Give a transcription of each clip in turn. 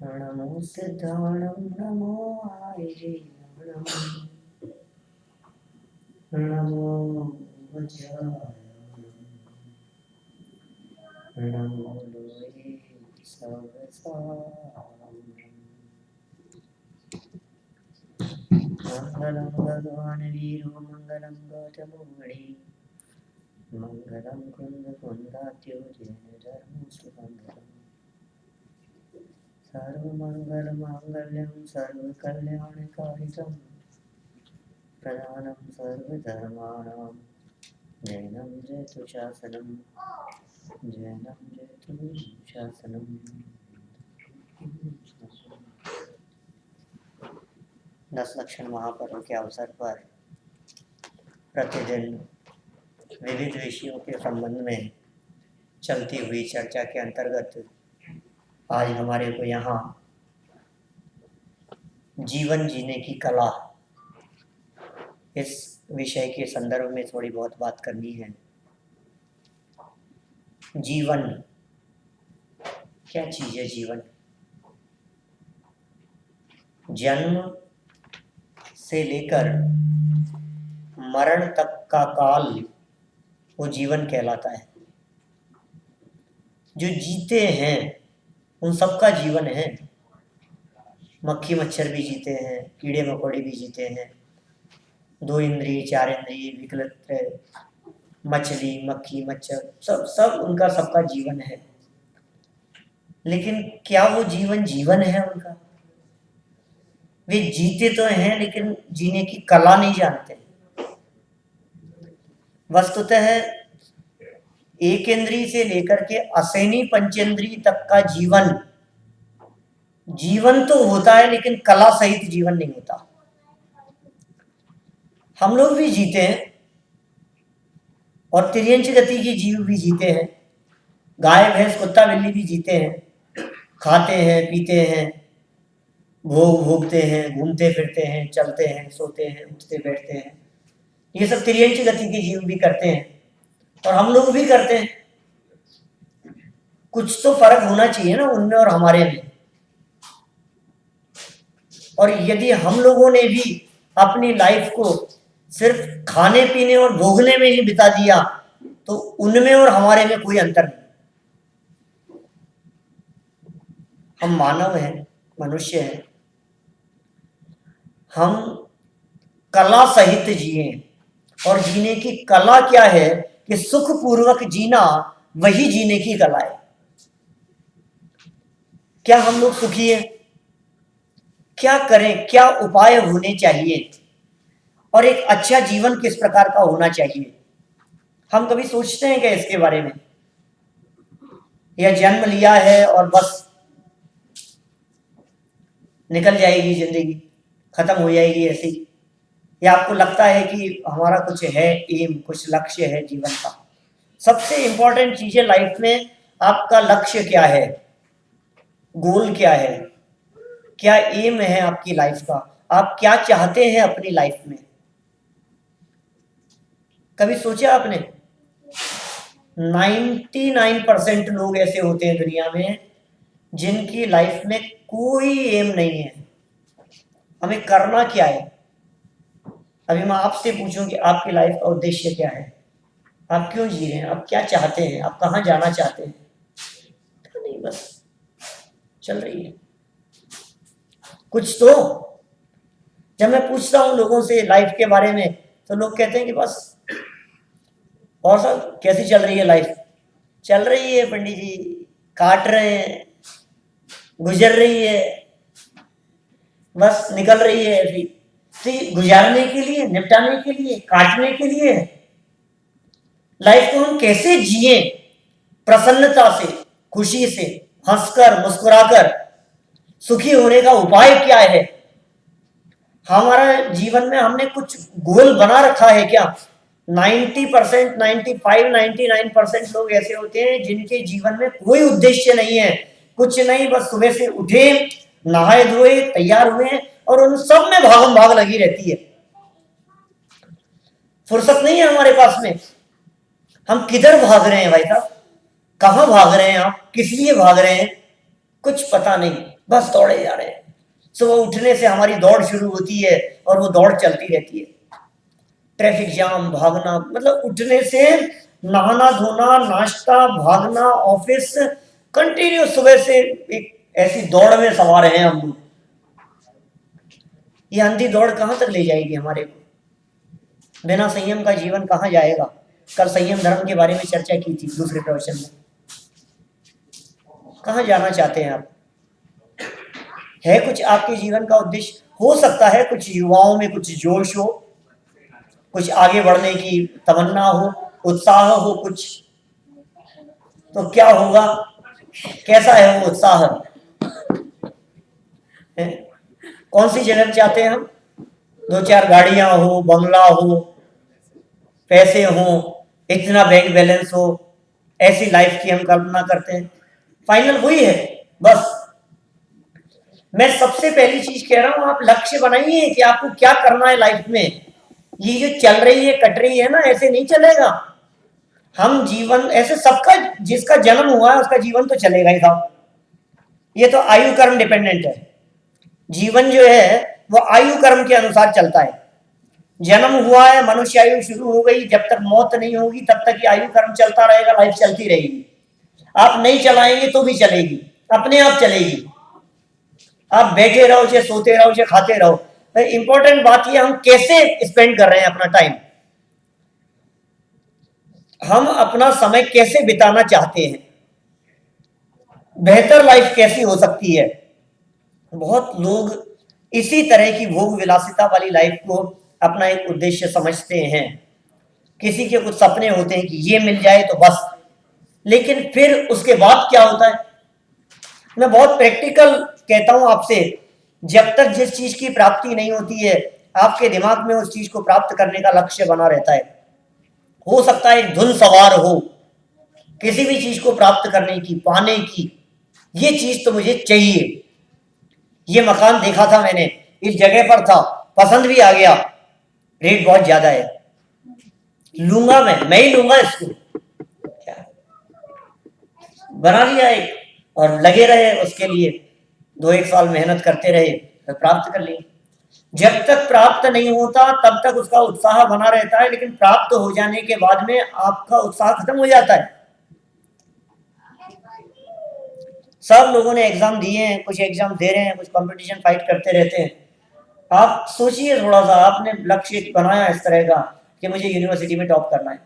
नमो सिद्धाणं नमो आये नमो वज्राय नमो लोये सहस्राय मंगलं भगवान् वीरो मंगलं गौतममुनि मंगलं कुन्दकुन्दाख्यो जैन धर्मसुमङ्गलम् सर्वमङ्गलमाङ्गल्यं सर्वकल्याणकारितं प्रधानं सर्वधर्माणां जैनं जयतु शासनं जैनं जयतु शासनं। दस लक्षण महापर्व के अवसर पर प्रतिदिन विविध विषयों के संबंध में चलती हुई चर्चा के अंतर्गत आज हमारे को यहाँ जीवन जीने की कला इस विषय के संदर्भ में थोड़ी बहुत बात करनी है। जीवन क्या चीज़ है? जीवन जन्म से लेकर मरण तक का काल वो जीवन कहलाता है। जो जीते हैं उन सबका जीवन है। मक्खी मच्छर भी जीते हैं, कीड़े मकोड़े भी जीते हैं, 2 इंद्रिय 4 इंद्रिय विकलित मछली मक्खी मच्छर सब उनका सबका जीवन है। लेकिन क्या वो जीवन जीवन है उनका? वे जीते तो हैं लेकिन जीने की कला नहीं जानते। वस्तुतः एक इंद्रिय से लेकर के असेनी पंचेंद्रिय तक का जीवन जीवन तो होता है लेकिन कला सहित जीवन नहीं होता। हम लोग भी जीते हैं और तिर्यंच गति की जीव भी जीते हैं। गाय भैंस कुत्ता बिल्ली भी जीते हैं, खाते हैं पीते हैं, भोगते हैं, घूमते फिरते हैं, चलते हैं, सोते हैं, उठते बैठते हैं। ये सब तिर्यंच गति के जीव भी करते हैं और हम लोग भी करते हैं। कुछ तो फर्क होना चाहिए ना उनमें और हमारे में। और यदि हम लोगों ने भी अपनी लाइफ को सिर्फ खाने पीने और भोगने में ही बिता दिया तो उनमें और हमारे में कोई अंतर नहीं। हम मानव हैं, मनुष्य हैं, हम कला सहित जिए। और जीने की कला क्या है कि सुखपूर्वक जीना वही जीने की कला है। क्या हम लोग सुखी हैं? क्या करें? क्या उपाय होने चाहिए? और एक अच्छा जीवन किस प्रकार का होना चाहिए? हम कभी सोचते हैं क्या इसके बारे में? या जन्म लिया है और बस निकल जाएगी जिंदगी, खत्म हो जाएगी ऐसे ही? या आपको लगता है कि हमारा कुछ है एम, कुछ लक्ष्य है जीवन का? सबसे इंपॉर्टेंट चीज है लाइफ में, आपका लक्ष्य क्या है, गोल क्या है, क्या एम है आपकी लाइफ का, आप क्या चाहते हैं अपनी लाइफ में? कभी सोचा आपने? 99% लोग ऐसे होते हैं दुनिया में जिनकी लाइफ में कोई एम नहीं है। हमें करना क्या है? अभी मैं आपसे पूछूं कि आपकी लाइफ का उद्देश्य क्या है, आप क्यों जी रहे हैं, आप क्या चाहते हैं, आप कहाँ जाना चाहते हैं? नहीं, बस चल रही है कुछ तो। जब मैं पूछता हूँ लोगों से लाइफ के बारे में तो लोग कहते हैं कि बस। और सब कैसी चल रही है लाइफ? चल रही है पंडित जी, काट रहे हैं, गुजर रही है, बस निकल रही है ऐसी। तो गुजारने के लिए, निपटाने के लिए, काटने के लिए लाइफ को हम कैसे जिए? प्रसन्नता से, खुशी से, हंसकर मुस्कुराकर सुखी होने का उपाय क्या है? हमारा जीवन में हमने कुछ गोल बना रखा है क्या? 90%, 95, 99% लोग ऐसे होते हैं जिनके जीवन में कोई उद्देश्य नहीं है, कुछ नहीं, बस सुबह से उठे, नहाए धोए, तैयार हुए और उन सब में भागम भाग लगी रहती है। फुर्सत नहीं है हमारे पास में। हम किधर भाग रहे हैं भाई साहब? कहाँ भाग रहे हैं आप? किस लिए भाग रहे हैं? कुछ पता नहीं, बस दौड़े जा रहे हैं। सुबह उठने से हमारी दौड़ शुरू होती है और वो दौड़ चलती रहती है। ट्रैफिक जाम, भागना, मतलब उठने से नहाना धोना, नाश्ता, भागना, ऑफिस, कंटिन्यू सुबह से एक ऐसी दौड़ में सवार हैं हम लोग। ये अंधी दौड़ कहाँ तक ले जाएगी हमारे को? बिना संयम का जीवन कहाँ जाएगा? कल संयम धर्म के बारे में चर्चा की थी दूसरे प्रवचन में। कहाँ जाना चाहते हैं आप? है कुछ आपके जीवन का उद्देश्य? हो सकता है कुछ युवाओं में कुछ जोश हो, कुछ आगे बढ़ने की तमन्ना हो, उत्साह हो कुछ, तो क्या होगा? कैसा है वो उत्साह? कौन सी जगह चाहते हैं हम? 2-4 गाड़ियां हो, बंगला हो, पैसे हो, इतना बैंक बैलेंस हो, ऐसी लाइफ की हम कल्पना करते हैं। फाइनल वही है बस। मैं सबसे पहली चीज कह रहा हूं, आप लक्ष्य बनाइए कि आपको क्या करना है लाइफ में। ये जो चल रही है, कट रही है ना, ऐसे नहीं चलेगा। हम जीवन ऐसे सबका, जिसका जन्म हुआ है उसका जीवन तो चलेगा ही साहब। ये तो आयु कर्म डिपेंडेंट है। जीवन जो है वो आयु कर्म के अनुसार चलता है। जन्म हुआ है, मनुष्य आयु शुरू हो गई, जब तक मौत नहीं होगी तब तक ये आयु कर्म चलता रहेगा, लाइफ चलती रहेगी। आप नहीं चलाएंगे तो भी चलेगी, अपने आप चलेगी। आप बैठे रहो, चाहे सोते रहो, चाहे खाते रहो। इंपॉर्टेंट बात ये हम कैसे स्पेंड कर रहे हैं अपना टाइम, हम अपना समय कैसे बिताना चाहते हैं, बेहतर लाइफ कैसी हो सकती है। बहुत लोग इसी तरह की भोग विलासिता वाली लाइफ को अपना एक उद्देश्य समझते हैं। किसी के कुछ सपने होते हैं कि ये मिल जाए तो बस, लेकिन फिर उसके बाद क्या होता है? मैं बहुत प्रैक्टिकल कहता हूं आपसे, जब तक जिस चीज की प्राप्ति नहीं होती है, आपके दिमाग में उस चीज को प्राप्त करने का लक्ष्य बना रहता है। हो सकता है एक धुन सवार हो किसी भी चीज को प्राप्त करने की, पाने की, ये चीज तो मुझे चाहिए। ये मकान देखा था मैंने, इस जगह पर था, पसंद भी आ गया, रेट बहुत ज्यादा है, लूंगा, मैं ही लूंगा इसको। क्या बना लिया एक, और लगे रहे उसके लिए, 2-1 साल मेहनत करते रहे, तो प्राप्त कर लिए। जब तक प्राप्त नहीं होता तब तक उसका उत्साह बना रहता है, लेकिन प्राप्त हो जाने के बाद में आपका उत्साह खत्म हो जाता है। सब लोगों ने एग्जाम दिए हैं, कुछ एग्जाम दे रहे हैं, कुछ कंपटीशन फाइट करते रहते हैं। आप सोचिए थोड़ा सा, आपने लक्ष्य बनाया इस तरह का कि मुझे यूनिवर्सिटी में टॉप करना है,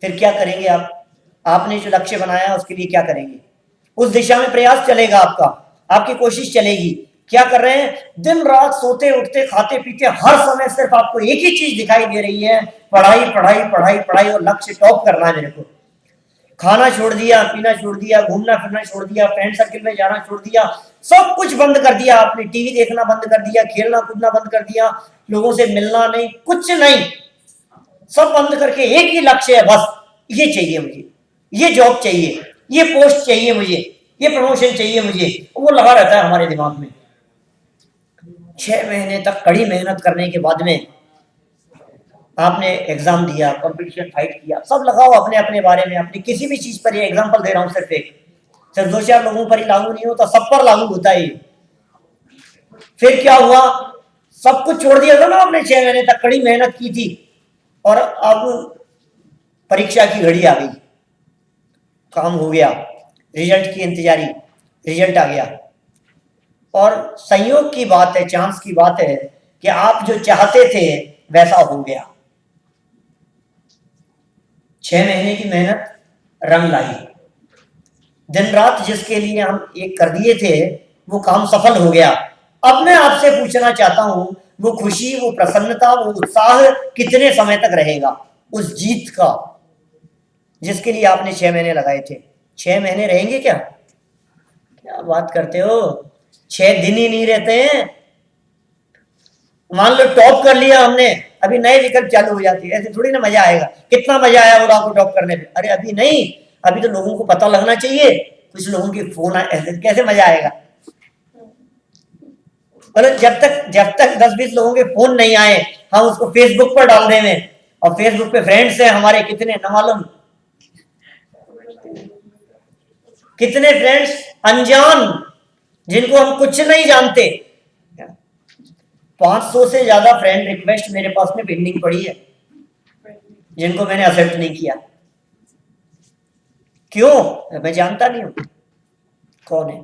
फिर क्या करेंगे आप? आपने जो लक्ष्य बनाया उसके लिए क्या करेंगे? उस दिशा में प्रयास चलेगा आपका, आपकी कोशिश चलेगी। क्या कर रहे हैं? दिन रात सोते उठते खाते पीते हर समय सिर्फ आपको एक ही चीज दिखाई दे रही है, पढ़ाई पढ़ाई पढ़ाई पढ़ाई, और लक्ष्य टॉप करना है मेरे को। खाना छोड़ दिया, पीना छोड़ दिया, घूमना फिरना छोड़ दिया, फ्रेंड सर्किल में जाना छोड़ दिया, सब कुछ बंद कर दिया आपने। टीवी देखना बंद कर दिया, खेलना कूदना बंद कर दिया, लोगों से मिलना नहीं, कुछ नहीं, सब बंद करके एक ही लक्ष्य है बस, ये चाहिए मुझे, ये जॉब चाहिए, ये पोस्ट चाहिए मुझे, ये प्रमोशन चाहिए मुझे। वो लगा रहता है हमारे दिमाग में। 6 महीने तक कड़ी मेहनत करने के बाद में आपने एग्जाम दिया, कंपटीशन फाइट किया, सब लगाओ अपने अपने बारे में, अपनी किसी भी चीज पर। ये एग्जांपल दे रहा हूं, सिर्फ 2-4 लोगों पर ही लागू नहीं होता, सब पर लागू होता है। फिर क्या हुआ? सब कुछ छोड़ दिया था ना आपने, 6 महीने तक कड़ी मेहनत की थी, और अब परीक्षा की घड़ी आ गई, काम हो गया, रिजल्ट की इंतजारी, रिजल्ट आ गया, और संयोग की बात है, चांस की बात है कि आप जो चाहते थे वैसा हो गया। 6 महीने की मेहनत रंग लाई, दिन रात जिसके लिए हम एक कर दिए थे वो काम सफल हो गया। अब मैं आपसे पूछना चाहता हूं, वो खुशी, वो प्रसन्नता, वो उत्साह कितने समय तक रहेगा उस जीत का, जिसके लिए आपने 6 महीने लगाए थे? 6 महीने रहेंगे क्या? क्या बात करते हो? 6 दिन ही नहीं रहते हैं। मान लो टॉप कर लिया हमने, अभी नए विकल्प चालू हो जाती है, ऐसे थोड़ी ना मजा आएगा। कितना मजा आया होगा आपको टॉप करने में? अरे अभी नहीं, अभी तो लोगों को पता लगना चाहिए, कुछ लोगों के फोन आए, ऐसे कैसे मजा आएगा? मतलब जब तक 10-20 लोगों के फोन नहीं आए, हम उसको फेसबुक पर डाल दें और फेसबुक पे फ्रेंड्स हैं हमारे कितने न मालूम, कितने फ्रेंड्स अनजान जिनको हम कुछ नहीं जानते। 500 से ज्यादा फ्रेंड रिक्वेस्ट मेरे पास में पेंडिंग पड़ी है जिनको मैंने एक्सेप्ट नहीं किया। क्यों? मैं जानता नहीं हूं कौन है।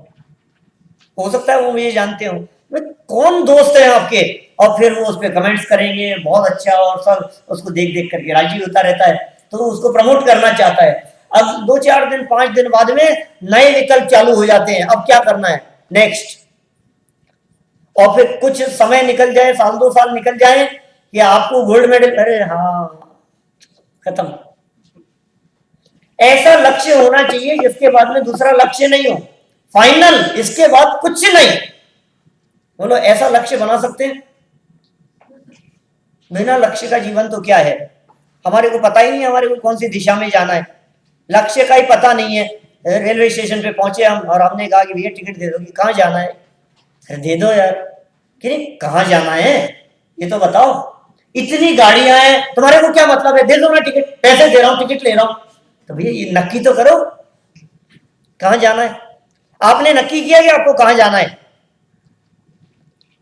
हो सकता है वो मुझे जानते हो, कौन दोस्त है आपके, और फिर वो उस पर कमेंट्स करेंगे बहुत अच्छा, और सब उसको देख देख करके राजी होता रहता है, तो उसको प्रमोट करना चाहता है। अब 2-4 दिन 5 दिन बाद में नए विकल्प चालू हो जाते हैं, अब क्या करना है नेक्स्ट। और फिर कुछ समय निकल जाए, साल 2 साल निकल जाए कि आपको गोल्ड मेडल, अरे हाँ खत्म। ऐसा लक्ष्य होना चाहिए जिसके बाद में दूसरा लक्ष्य नहीं हो, फाइनल, इसके बाद कुछ नहीं। बोलो ऐसा लक्ष्य बना सकते हैं? बिना लक्ष्य का जीवन तो क्या है। हमारे को पता ही नहीं हमारे को कौन सी दिशा में जाना है, लक्ष्य का ही पता नहीं है। रेलवे स्टेशन पे पहुंचे हम और हमने कहा कि भैया टिकट दे दो, कि कहाँ जाना है? अरे दे दो यार, कि नहीं कहाँ जाना है ये तो बताओ, इतनी गाड़ियां हैं, तुम्हारे को क्या मतलब है, दे दो ना टिकट, पैसे दे रहा हूं टिकट ले रहा हूं। तो भैया ये नक्की तो करो कहाँ जाना है। आपने नक्की किया कि आपको कहाँ जाना है?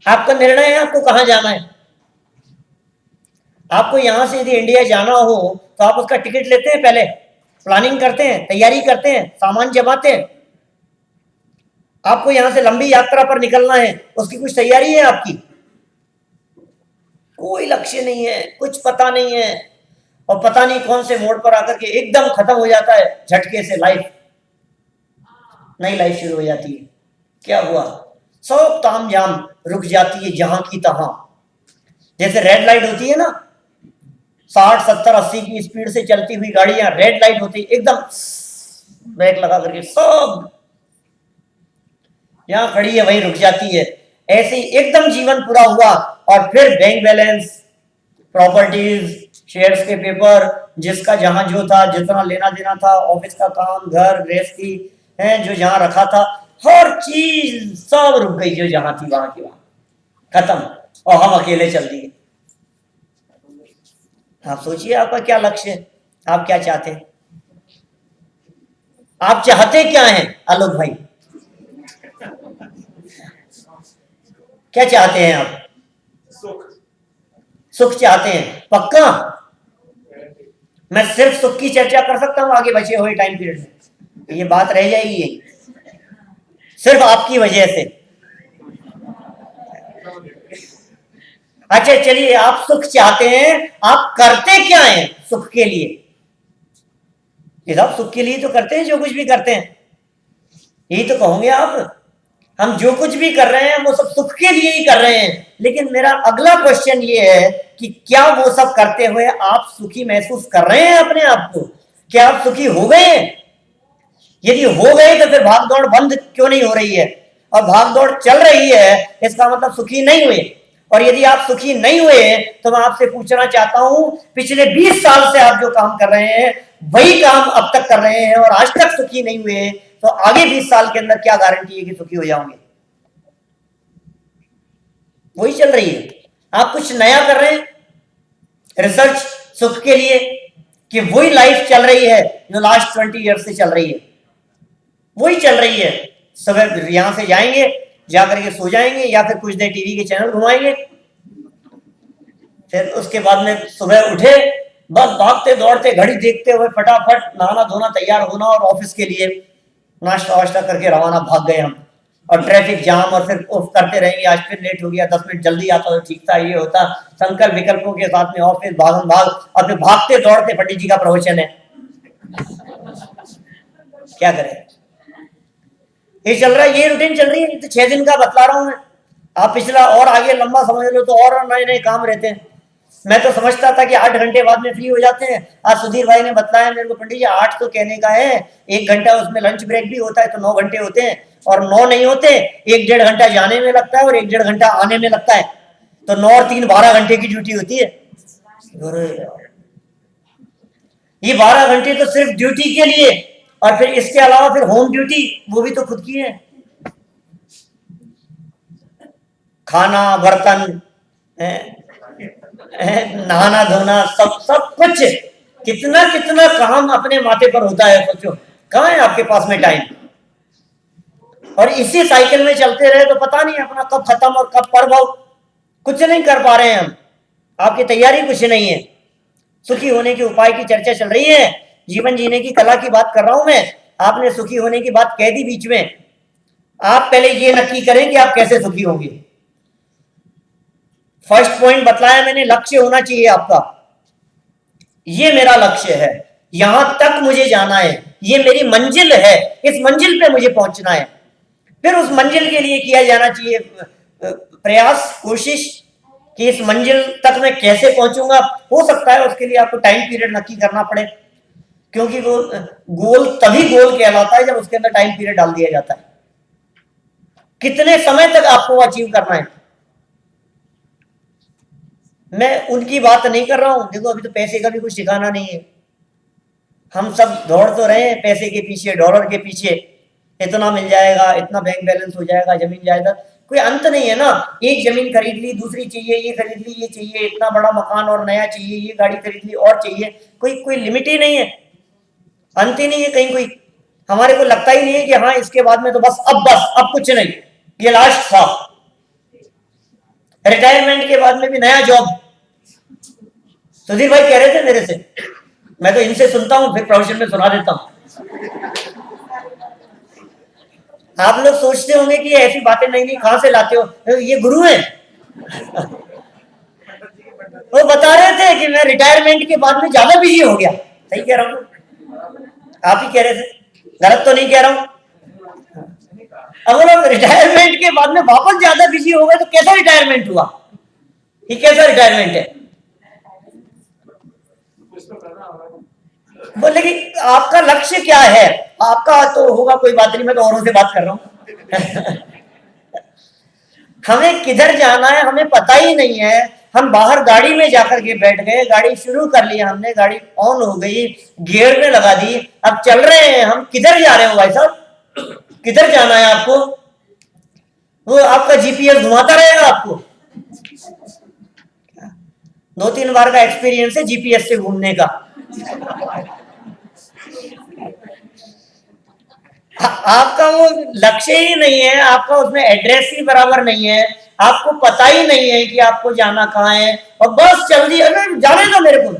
आपका निर्णय है आपको कहाँ जाना है। आपको यहां से यदि इंडिया जाना हो तो आप उसका टिकट लेते हैं, पहले प्लानिंग करते हैं, तैयारी करते हैं, सामान जमाते हैं। आपको यहां से लंबी यात्रा पर निकलना है, उसकी कुछ तैयारी है आपकी? कोई लक्ष्य नहीं है, कुछ पता नहीं है, और पता नहीं कौन से मोड़ पर आकर के एकदम खत्म हो जाता है झटके से लाइफ, नई लाइफ शुरू हो जाती है। क्या हुआ? सब तामझाम रुक जाती है जहां की तहां। जैसे रेड लाइट होती है ना, 60 70 80 की स्पीड से चलती हुई गाड़ियां, रेड लाइट होती है एकदम ब्रेक लगा करके सब यहां खड़ी है वहीं रुक जाती है। ऐसे ही एकदम जीवन पूरा हुआ और फिर बैंक बैलेंस, प्रॉपर्टीज, शेयर्स के पेपर, जिसका जहां जो था, जितना लेना देना था, ऑफिस का काम, घर गृहस्थी है जो जहां रखा था, हर चीज सब रुक गई, जो जहां थी वहां की वहां खत्म, और हम अकेले चल दिए। आप सोचिए आपका क्या लक्ष्य है, आप क्या चाहते हैं, आप चाहते क्या हैं आलोक भाई, क्या चाहते हैं आप? सुख चाहते हैं पक्का? मैं सिर्फ सुख की चर्चा कर सकता हूं आगे बचे हुए टाइम पीरियड में, ये बात रह जाएगी यही, सिर्फ आपकी वजह से। अच्छा चलिए, आप सुख चाहते हैं, आप करते क्या हैं सुख के लिए? ये सब सुख के लिए तो करते हैं, जो कुछ भी करते हैं, यही तो कहोगे आप। हम जो कुछ भी कर रहे हैं वो सब सुख के लिए ही कर रहे हैं, लेकिन मेरा अगला क्वेश्चन ये है कि क्या वो सब करते हुए आप सुखी महसूस कर रहे हैं अपने आप को? क्या आप सुखी हो गए हैं? यदि हो गए तो फिर भागदौड़ बंद क्यों नहीं हो रही है? और भागदौड़ चल रही है, इसका मतलब सुखी नहीं हुए। और यदि आप सुखी नहीं हुए तो मैं आपसे पूछना चाहता हूं, पिछले 20 साल से आप जो काम कर रहे हैं वही काम अब तक कर रहे हैं और आज तक सुखी नहीं हुए, तो आगे 20 साल के अंदर क्या गारंटी है कि सुखी हो जाओगे? वही चल रही है, आप कुछ नया कर रहे हैं रिसर्च सुख के लिए, कि वही लाइफ चल रही है जो लास्ट 20 ईयर से चल रही है, वही चल रही है। सुबह यहां से जाएंगे, जाकर के सो जाएंगे, या फिर कुछ देर टीवी के चैनल घुमाएंगे, फिर उसके बाद में सुबह उठे, बस भागते दौड़ते घड़ी देखते हुए फटाफट नहाना धोना तैयार होना और ऑफिस के लिए नाश्ता वाश्ता करके रवाना, भाग गए हम। और ट्रैफिक जाम, और फिर ऑफ करते रहेंगे, आज फिर लेट हो गया, 10 मिनट जल्दी आता तो ठीक था, ये होता, संकल्प विकल्पों के साथ में ऑफिस भागम भाग, और फिर भागते दौड़ते पंडित जी का प्रवचन है, क्या करें? ये चल रहा है, ये रूटीन चल रही है। तो 6 दिन का बतला रहा हूं मैं, आप पिछला और आगे लंबा समझ लो तो और नए नए काम रहते हैं। मैं तो समझता था कि 8 घंटे बाद में फ्री हो जाते हैं, आज सुधीर भाई ने बताया मेरे को, पंडित जी 8 तो कहने का है, 1 घंटा उसमें लंच ब्रेक भी होता है, तो 9 घंटे होते हैं, और 9 नहीं होते, 1-1.5 घंटा जाने में लगता है और 1-1.5 घंटा आने में लगता है, तो 9 और 3 12 घंटे की ड्यूटी होती है। ये 12 घंटे तो सिर्फ ड्यूटी के लिए, और फिर इसके अलावा फिर होम ड्यूटी, वो भी तो खुद की है, खाना बर्तन है, नहाना धोना सब सब कुछ, कितना कितना काम अपने माथे पर होता है, सोचो कहाँ है आपके पास में टाइम। और इसी साइकिल में चलते रहे तो पता नहीं अपना कब खत्म और कब पर्व हो, कुछ नहीं कर पा रहे हैं हम, आपकी तैयारी कुछ नहीं है। सुखी होने के उपाय की चर्चा चल रही है, जीवन जीने की कला की बात कर रहा हूं मैं, आपने सुखी होने की बात कह दी बीच में। आप पहले ये नक्की करें कि आप कैसे सुखी होंगे। फर्स्ट पॉइंट बतलाया मैंने, लक्ष्य होना चाहिए आपका, ये मेरा लक्ष्य है, यहां तक मुझे जाना है, ये मेरी मंजिल है, इस मंजिल पे मुझे पहुंचना है। फिर उस मंजिल के लिए किया जाना चाहिए प्रयास, कोशिश कि इस मंजिल तक मैं कैसे पहुंचूंगा। हो सकता है उसके लिए आपको टाइम पीरियड नक्की करना पड़े, क्योंकि वो गोल तभी गोल कहलाता है जब उसके अंदर टाइम पीरियड डाल दिया जाता है। कितने समय तक आपको अचीव करना है। मैं उनकी बात नहीं कर रहा हूं, देखो अभी तो पैसे का भी कुछ ठिकाना नहीं है, हम सब दौड़ तो रहे हैं पैसे के पीछे, डॉलर के पीछे, इतना मिल जाएगा, इतना बैंक बैलेंस हो जाएगा, जमीन जायदाद, कोई अंत नहीं है ना। एक जमीन खरीद ली, दूसरी चाहिए, ये खरीद ली, ये चाहिए, इतना बड़ा मकान और नया चाहिए, ये गाड़ी खरीद ली और चाहिए, कोई कोई लिमिट ही नहीं है, अंत ही नहीं है कहीं कोई। हमारे को लगता ही नहीं है कि हाँ इसके बाद में तो बस अब कुछ नहीं, ये लास्ट था। रिटायरमेंट के बाद में भी नया जॉब। सुधीर भाई कह रहे थे मेरे से, मैं तो इनसे सुनता हूं फिर प्रोफेशन में सुना देता हूं। आप लोग सोचते होंगे कि ऐसी बातें नहीं नहीं कहां से लाते हो, ये गुरु हैं। वो बता रहे थे कि मैं रिटायरमेंट के बाद में ज्यादा बिजी हो गया। सही कह रहा हूं, आप ही कह रहे थे, गलत तो नहीं कह रहा हूं। अब लोग रिटायरमेंट के बाद में वापस ज्यादा बिजी हो गए तो कैसा रिटायरमेंट हुआ, ये कैसा रिटायरमेंट है। बोले कि आपका लक्ष्य क्या है, आपका तो होगा कोई बात नहीं, मैं तो औरों से बात कर रहा हूं। हमें किधर जाना है हमें पता ही नहीं है। हम बाहर गाड़ी में जाकर के बैठ गए, गाड़ी शुरू कर लिया हमने, गाड़ी ऑन हो गई, गियर में लगा दी, अब चल रहे हैं हम। किधर जा रहे हो भाई साहब, किधर जाना है आपको, वो आपका जीपीएस घुमाता रहेगा आपको। 2-3 बार का एक्सपीरियंस है जीपीएस से घूमने का। आपका वो लक्ष्य ही नहीं है, आपका उसमें एड्रेस ही बराबर नहीं है, आपको पता ही नहीं है कि आपको जाना कहाँ है, और बस चल दी। अरे जाने दो मेरे को,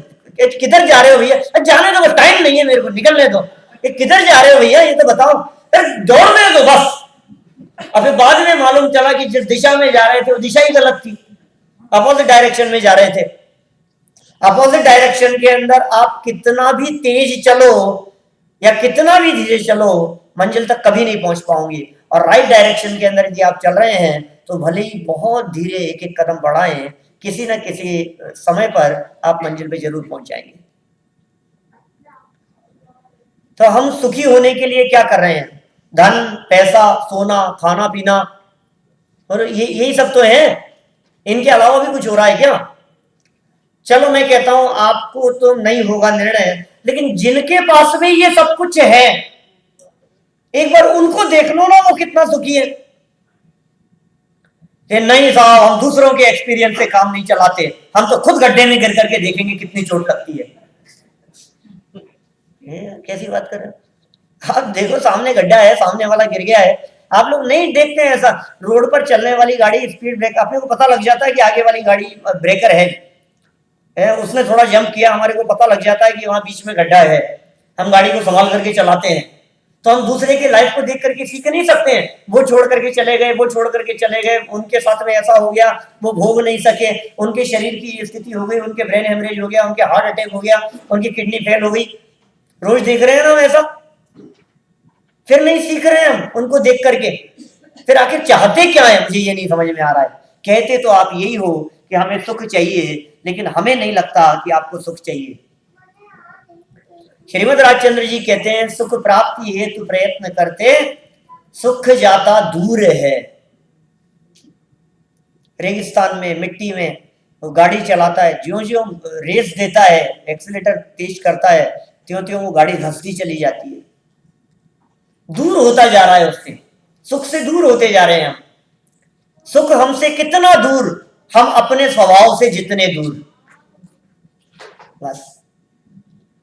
किधर जा रहे हो भैया, जाने दो, टाइम नहीं है मेरे को, निकलने दो। किधर जा रहे हो भैया ये तो बताओ, दौड़ने दो बस। अभी बाद में मालूम चला कि जिस दिशा में जा रहे थे वो दिशा ही गलत थी, अपोजिट डायरेक्शन में जा रहे थे। अपोजिट डायरेक्शन के अंदर आप कितना भी तेज चलो या कितना भी धीरे चलो, मंजिल तक कभी नहीं पहुंच पाओगे। और राइट डायरेक्शन के अंदर यदि आप चल रहे हैं तो भले ही बहुत धीरे एक एक कदम बढ़ाएं, किसी न किसी समय पर आप मंजिल पे जरूर पहुंच जाएंगे। तो हम सुखी होने के लिए क्या कर रहे हैं, धन, पैसा, सोना, खाना पीना, और यही सब तो है, इनके अलावा भी कुछ हो रहा है क्या। चलो मैं कहता हूं आपको तो नहीं होगा निर्णय, लेकिन जिनके पास में ये सब कुछ है एक बार उनको देख लो ना, वो कितना सुखी है। कि नहीं साहब हम दूसरों के एक्सपीरियंस से काम नहीं चलाते, हम तो खुद गड्ढे में गिर करके देखेंगे कितनी चोट लगती है। कैसी बात कर रहे हो आप, देखो सामने गड्ढा है, सामने वाला गिर गया है, आप लोग नहीं देखते हैं ऐसा। रोड पर चलने वाली गाड़ी स्पीड ब्रेक, अपने को पता लग जाता है कि आगे वाली गाड़ी ब्रेकर है, उसने थोड़ा जंप किया, हमारे को पता लग जाता है कि वहां बीच में गड्ढा है, हम गाड़ी को संभाल करके चलाते हैं। तो हम दूसरे की लाइफ को देख करके सीख नहीं सकते हैं, वो छोड़ करके चले गए, वो छोड़ करके चले गए, उनके साथ में ऐसा हो गया, वो भोग नहीं सके, उनके शरीर की स्थिति हो गई, उनके ब्रेन हेमरेज हो गया, उनके हार्ट अटैक हो गया, उनकी किडनी फेल हो गई। रोज देख रहे हैं ना ऐसा, फिर नहीं सीख रहे हैं हम उनको देख करके। फिर आखिर चाहते क्या है, मुझे ये नहीं समझ में आ रहा है। कहते तो आप यही हो कि हमें सुख चाहिए, लेकिन हमें नहीं लगता कि आपको सुख चाहिए। श्रीमद राजचंद्र जी कहते हैं, सुख प्राप्ति हेतु प्रयत्न करते, सुख जाता दूर है। रेगिस्तान में, मिट्टी में वो गाड़ी चलाता है, ज्यों ज्यों रेस देता है, एक्सीलेटर तेज करता है, त्यों त्यों वो गाड़ी धंसती चली जाती है, दूर होता जा रहा है उससे, सुख से दूर होते जा रहे हैं हम। सुख हमसे कितना दूर, हम अपने स्वभाव से जितने दूर। बस,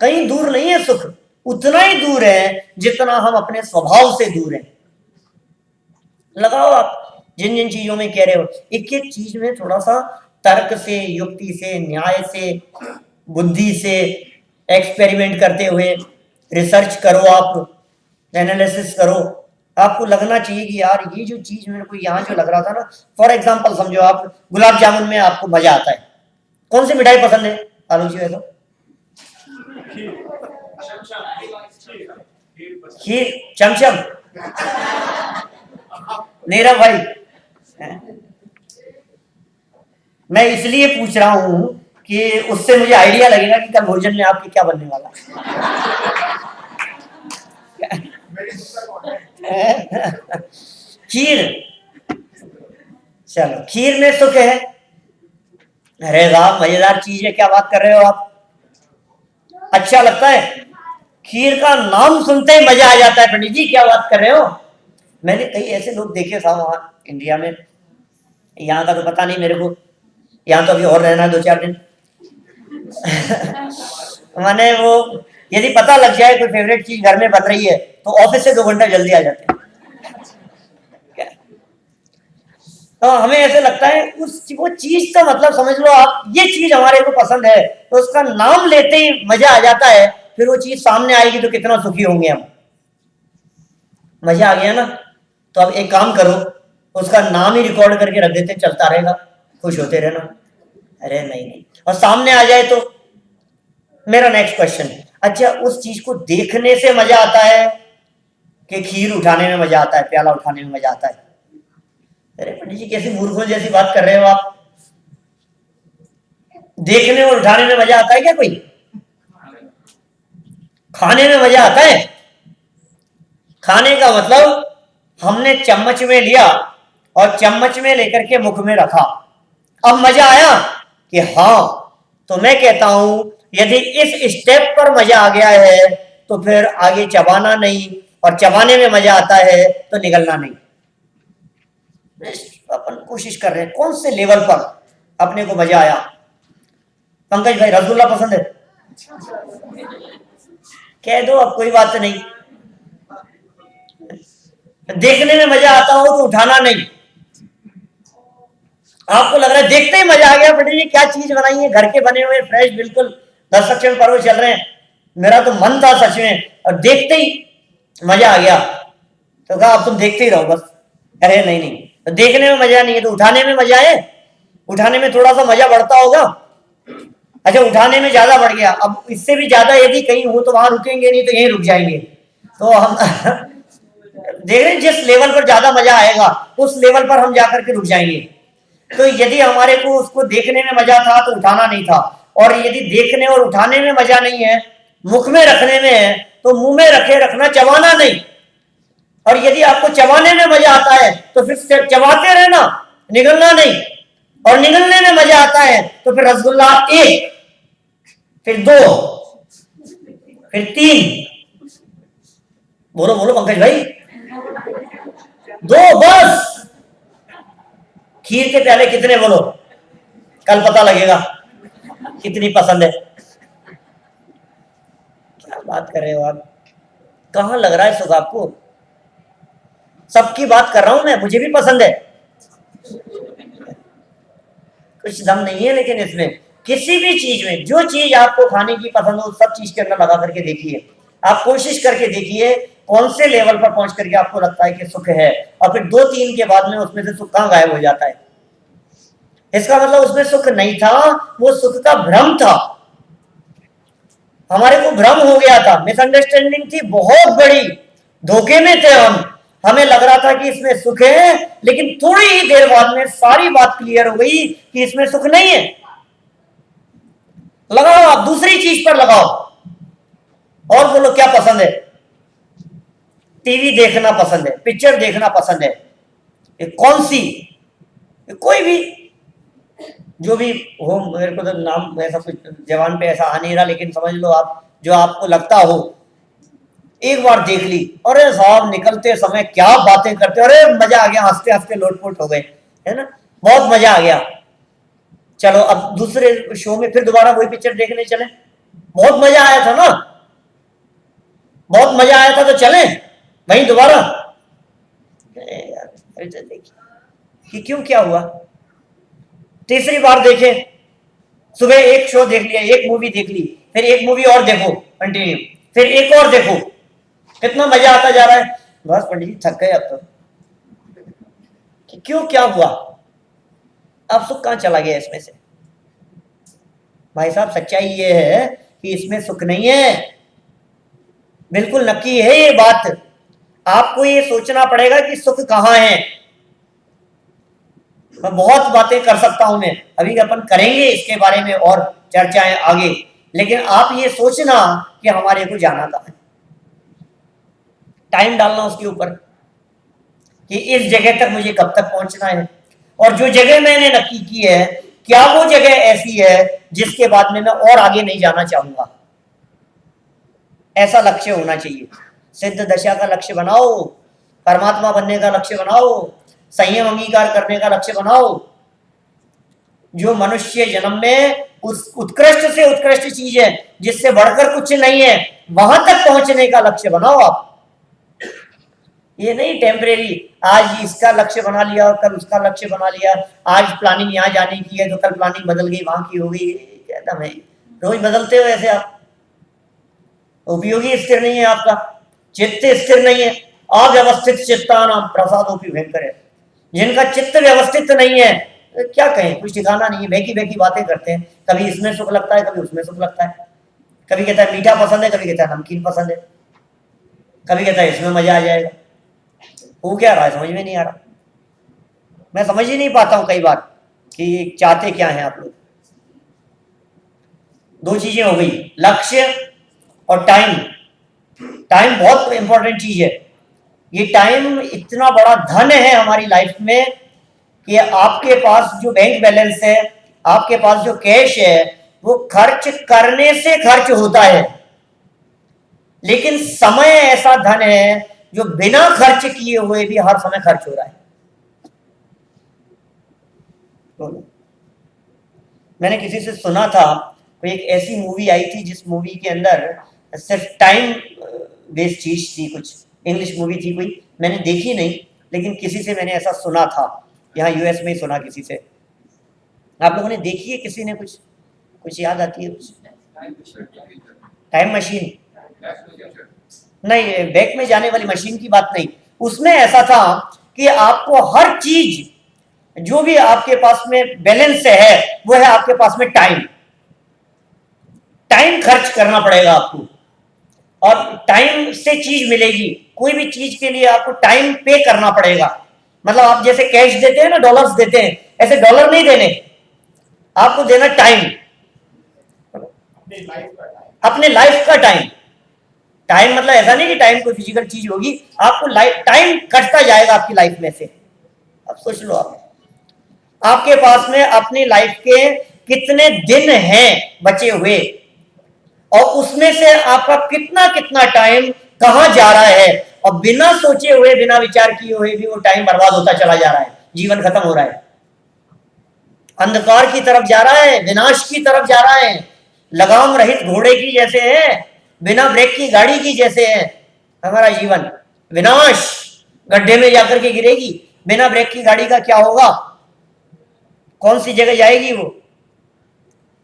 कहीं दूर नहीं है सुख, उतना ही दूर है जितना हम अपने स्वभाव से दूर हैं। लगाओ आप जिन जिन चीजों में कह रहे हो, एक एक चीज में थोड़ा सा तर्क से, युक्ति से, न्याय से, बुद्धि से एक्सपेरिमेंट करते हुए रिसर्च करो, आप एनालिसिस करो। आपको लगना चाहिए कि यार ये जो चीज मेरे को यहाँ जो लग रहा था ना, फॉर एग्जांपल समझो आप गुलाब जामुन में आपको मजा आता है, कौन सी मिठाई पसंद है आलोक जी? वैसे खीर, चमचम, नीरव भाई, मैं इसलिए पूछ रहा हूं कि उससे मुझे आइडिया लगेगा कि कल भोजन में आपके क्या बनने वाला है। खीर, चलो खीर में सुख है। अरे वाह, मजेदार चीज है, क्या बात कर रहे हो आप, अच्छा लगता है, खीर का नाम सुनते ही मजा आ जाता है। पंडित जी क्या बात कर रहे हो? मैंने कई ऐसे लोग देखे था वहां इंडिया में, यहाँ का तो पता नहीं मेरे को, यहाँ तो अभी और रहना है 2-4 दिन। मैंने वो यदि पता लग जाए कोई फेवरेट चीज घर में बन रही है तो ऑफिस से 2 घंटा जल्दी आ जाते हैं। तो हमें ऐसे लगता है वो चीज का मतलब समझ लो आप, ये चीज हमारे को पसंद है तो उसका नाम लेते ही मजा आ जाता है, फिर वो चीज सामने आएगी तो कितना सुखी होंगे हम। मजा आ गया ना? तो अब एक काम करो, उसका नाम ही रिकॉर्ड करके रख देते, चलता रहेगा, खुश होते रहना। अरे नहीं नहीं, और सामने आ जाए तो। मेरा नेक्स्ट क्वेश्चन, अच्छा उस चीज को देखने से मजा आता है कि खीर उठाने में मजा आता है, प्याला उठाने में मजा आता है? अरे पंडित जी कैसी मूर्खों जैसी बात कर रहे हो आप, देखने और उठाने में मजा आता है क्या कोई? खाने में मजा आता है। खाने का मतलब हमने चम्मच में लिया और चम्मच में लेकर के मुख में रखा, अब मजा आया कि हाँ, तो मैं कहता हूं यदि इस स्टेप पर मजा आ गया है तो फिर आगे चबाना नहीं, और चबाने में मजा आता है तो निगलना नहीं। अपन कोशिश कर रहे हैं कौन से लेवल पर अपने को मजा आया। पंकज भाई रसगुल्ला पसंद है? कह दो, अब कोई बात नहीं। देखने में मजा आता हो तो उठाना नहीं। आपको लग रहा है देखते ही मजा आ गया, पंडित जी क्या चीज बनाई है, घर के बने हुए फ्रेश बिल्कुल, दस्तरखान पर्व चल रहे हैं, मेरा तो मन था सच में, और देखते ही मजा आ गया, तो कहा अब तुम देखते ही रहो बस। अरे नहीं नहीं, तो देखने में मजा नहीं है तो उठाने में मजा है, उठाने में थोड़ा सा मजा बढ़ता होगा। अच्छा उठाने में ज्यादा बढ़ गया, अब इससे भी ज्यादा यदि कहीं हो तो वहां रुकेंगे नहीं, तो यहीं रुक जाएंगे। तो हम देख रहे हैं जिस लेवल पर ज्यादा मजा आएगा उस लेवल पर हम जाकर के रुक जाएंगे। तो यदि हमारे को उसको देखने में मजा था तो उठाना नहीं था, और यदि देखने और उठाने में मजा नहीं है, मुख में रखने में है, तो मुंह में रखे रखना, चबाना नहीं। और यदि आपको चबाने में मजा आता है तो फिर चबाते रहना, निगलना नहीं। और निगलने में मजा आता है तो फिर रसगुल्ला 1, फिर 2, फिर 3, बोलो बोलो पंकज भाई, 2 बस। खीर के प्याले कितने बोलो, कल पता लगेगा कितनी पसंद है। क्या बात कर रहे हो आप, कहां लग रहा है सुख आपको? सबकी बात कर रहा हूं मैं, मुझे भी पसंद है, कुछ दम नहीं है लेकिन इसमें, किसी भी चीज में जो चीज आपको खाने की पसंद हो सब चीज के अंदर लगा करके देखिए, आप कोशिश करके देखिए कौन से लेवल पर पहुंच करके आपको लगता है कि सुख है, और फिर 2-3 के बाद में उसमें से सुख कहां गायब हो जाता है। इसका मतलब उसमें सुख नहीं था, वो सुख का भ्रम था, हमारे को भ्रम हो गया था, मिसअंडरस्टैंडिंग थी बहुत बड़ी, धोखे में थे हम, हमें लग रहा था कि इसमें सुख है, लेकिन थोड़ी ही देर बाद में सारी बात क्लियर हो गई कि इसमें सुख नहीं है। लगाओ आप दूसरी चीज पर लगाओ, और बोलो क्या पसंद है? टीवी देखना पसंद है, पिक्चर देखना पसंद है, ये कौन सी, ये कोई भी जो भी हो, मेरे को तो नाम ऐसा कुछ जवान पे ऐसा आ नहीं रहा, लेकिन समझ लो आप जो आपको लगता हो, एक बार देख ली, अरे साहब निकलते समय क्या बातें करते, अरे मजा आ गया, हंसते हंसते लोटपोट हो गए, है ना, बहुत मजा आ गया। चलो अब दूसरे शो में फिर दोबारा वही पिक्चर देखने चले, बहुत मजा आया था ना, बहुत मजा आया था, तो चलें वहीं दोबारा। देखिए कि क्यों क्या हुआ। तीसरी बार देखें, सुबह एक शो देख लिया, एक मूवी देख ली, फिर एक मूवी और देखो कंटिन्यू, फिर एक और देखो, कितना मजा आता जा रहा है। बस पंडित जी थक गए अब तो। कि क्यों क्या हुआ, अब सुख कहां चला गया इसमें से। भाई साहब सच्चाई ये है कि इसमें सुख नहीं है, बिल्कुल नक्की है ये बात। आपको ये सोचना पड़ेगा कि सुख कहां है। मैं बहुत बातें कर सकता हूं, मैं अभी अपन करेंगे इसके बारे में और चर्चाएं आगे, लेकिन आप ये सोचना कि हमारे को जाना कहां है, टाइम डालना उसके ऊपर कि इस जगह तक मुझे कब तक पहुंचना है, और जो जगह मैंने नक्की की है क्या वो जगह ऐसी है जिसके बाद में मैं और आगे नहीं जाना चाहूंगा। ऐसा लक्ष्य होना चाहिए। सिद्ध दशा का लक्ष्य बनाओ, परमात्मा बनने का लक्ष्य बनाओ, संयम अंगीकार करने का लक्ष्य बनाओ। जो मनुष्य जन्म में उस उत्कृष्ट से उत्कृष्ट चीज है, जिससे बढ़कर कुछ नहीं है, वहां तक पहुंचने का लक्ष्य बनाओ आप। ये नहीं टेम्परेरी, आज इसका लक्ष्य बना लिया और कल उसका लक्ष्य बना लिया, आज प्लानिंग यहाँ जाने की है तो कल प्लानिंग बदल गई, वहां की हो गई। क्या है, रोज बदलते हो ऐसे आप। उपयोगी स्थिर नहीं है आपका, चित्त स्थिर नहीं है। अव्यवस्थित चित्तानाम प्रसादोपि भयंकर है। जिनका चित्त व्यवस्थित नहीं है, क्या कहें, कुछ ठिकाना नहीं है, बेकी बेकी बातें करते हैं। कभी इसमें सुख लगता है, कभी उसमें सुख लगता है, कभी कहता है मीठा पसंद है, कभी कहता है नमकीन पसंद है, कभी कहता है इसमें मजा आ जाएगा। वो क्या रहा है समझ में नहीं आ रहा। मैं समझ ही नहीं पाता हूं कई बार कि चाहते क्या हैं आप लोग। दो चीजें हो गई, लक्ष्य और टाइम। टाइम बहुत इंपॉर्टेंट चीज है। ये टाइम इतना बड़ा धन है हमारी लाइफ में कि आपके पास जो बैंक बैलेंस है, आपके पास जो कैश है, वो खर्च करने से खर्च होता है, लेकिन समय ऐसा धन है जो बिना खर्च किए हुए भी हर समय खर्च हो रहा है। तो मैंने किसी से सुना था, कोई एक ऐसी मूवी आई थी जिस मूवी के अंदर सिर्फ टाइम बेस्ड चीज थी, कुछ इंग्लिश मूवी थी कोई, मैंने देखी नहीं, लेकिन किसी से मैंने ऐसा सुना था, यहाँ यूएस में ही सुना किसी से। आप लोगों ने देखी है किसी ने, कुछ कुछ याद आती है कुछ? टाइम मशीन नहीं, बैक में जाने वाली मशीन की बात नहीं। उसमें ऐसा था कि आपको हर चीज जो भी आपके पास में बैलेंस है, वो है आपके पास में टाइम। टाइम खर्च करना पड़ेगा आपको, और टाइम से चीज मिलेगी। कोई भी चीज के लिए आपको टाइम पे करना पड़ेगा। मतलब आप जैसे कैश देते हैं ना, डॉलर्स देते हैं, ऐसे डॉलर नहीं देने, आपको देना टाइम, अपने लाइफ का टाइम। टाइम मतलब ऐसा नहीं कि टाइम कोई फिजिकल चीज होगी, आपको लाइफ टाइम कटता जाएगा आपकी लाइफ में से। अब सोच लो आप, आपके पास में अपनी लाइफ के कितने दिन हैं बचे हुए, और उसमें से आपका कितना कितना टाइम कहां जा रहा है, और बिना सोचे हुए बिना विचार किए हुए भी वो टाइम बर्बाद होता चला जा रहा है, जीवन खत्म हो रहा है, अंधकार की तरफ जा रहा है, विनाश की तरफ जा रहा है। लगाम रहित घोड़े की जैसे है, बिना ब्रेक की गाड़ी की जैसे है हमारा जीवन। विनाश, गड्ढे में जाकर के गिरेगी। बिना ब्रेक की गाड़ी का क्या होगा, कौन सी जगह जाएगी वो।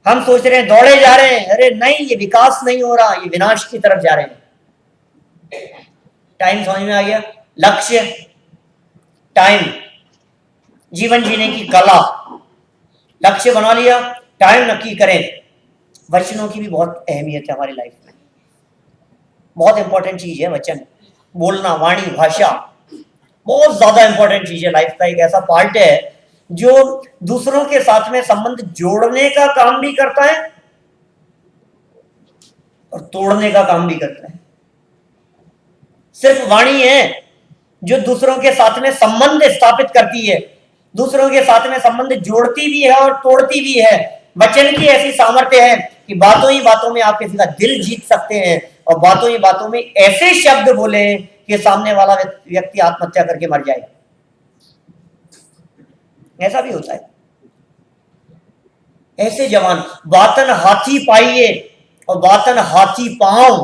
हम सोच रहे हैं दौड़े जा रहे हैं, अरे नहीं, ये विकास नहीं हो रहा, ये विनाश की तरफ जा रहे हैं। टाइम समझ में आ गया? लक्ष्य, टाइम, जीवन जीने की कला। लक्ष्य बना लिया, टाइम नक्की करें। वचनों की भी बहुत अहमियत है हमारी लाइफ में, बहुत इंपॉर्टेंट चीज है वचन बोलना, वाणी, भाषा बहुत ज्यादा इंपॉर्टेंट चीज है। लाइफ का एक ऐसा पार्ट है जो दूसरों के साथ में संबंध जोड़ने का काम भी करता है और तोड़ने का काम भी करता है। सिर्फ वाणी है जो दूसरों के साथ में संबंध स्थापित करती है, दूसरों के साथ में संबंध जोड़ती भी है और तोड़ती भी है। वचन की ऐसी सामर्थ्य है कि बातों ही बातों में आप किसी का दिल जीत सकते हैं, और बातों ही बातों में ऐसे शब्द बोले कि सामने वाला व्यक्ति आत्महत्या करके मर जाए। ऐसा भी होता है। ऐसे जवान बातन हाथी पाइए और बातन हाथी पांव।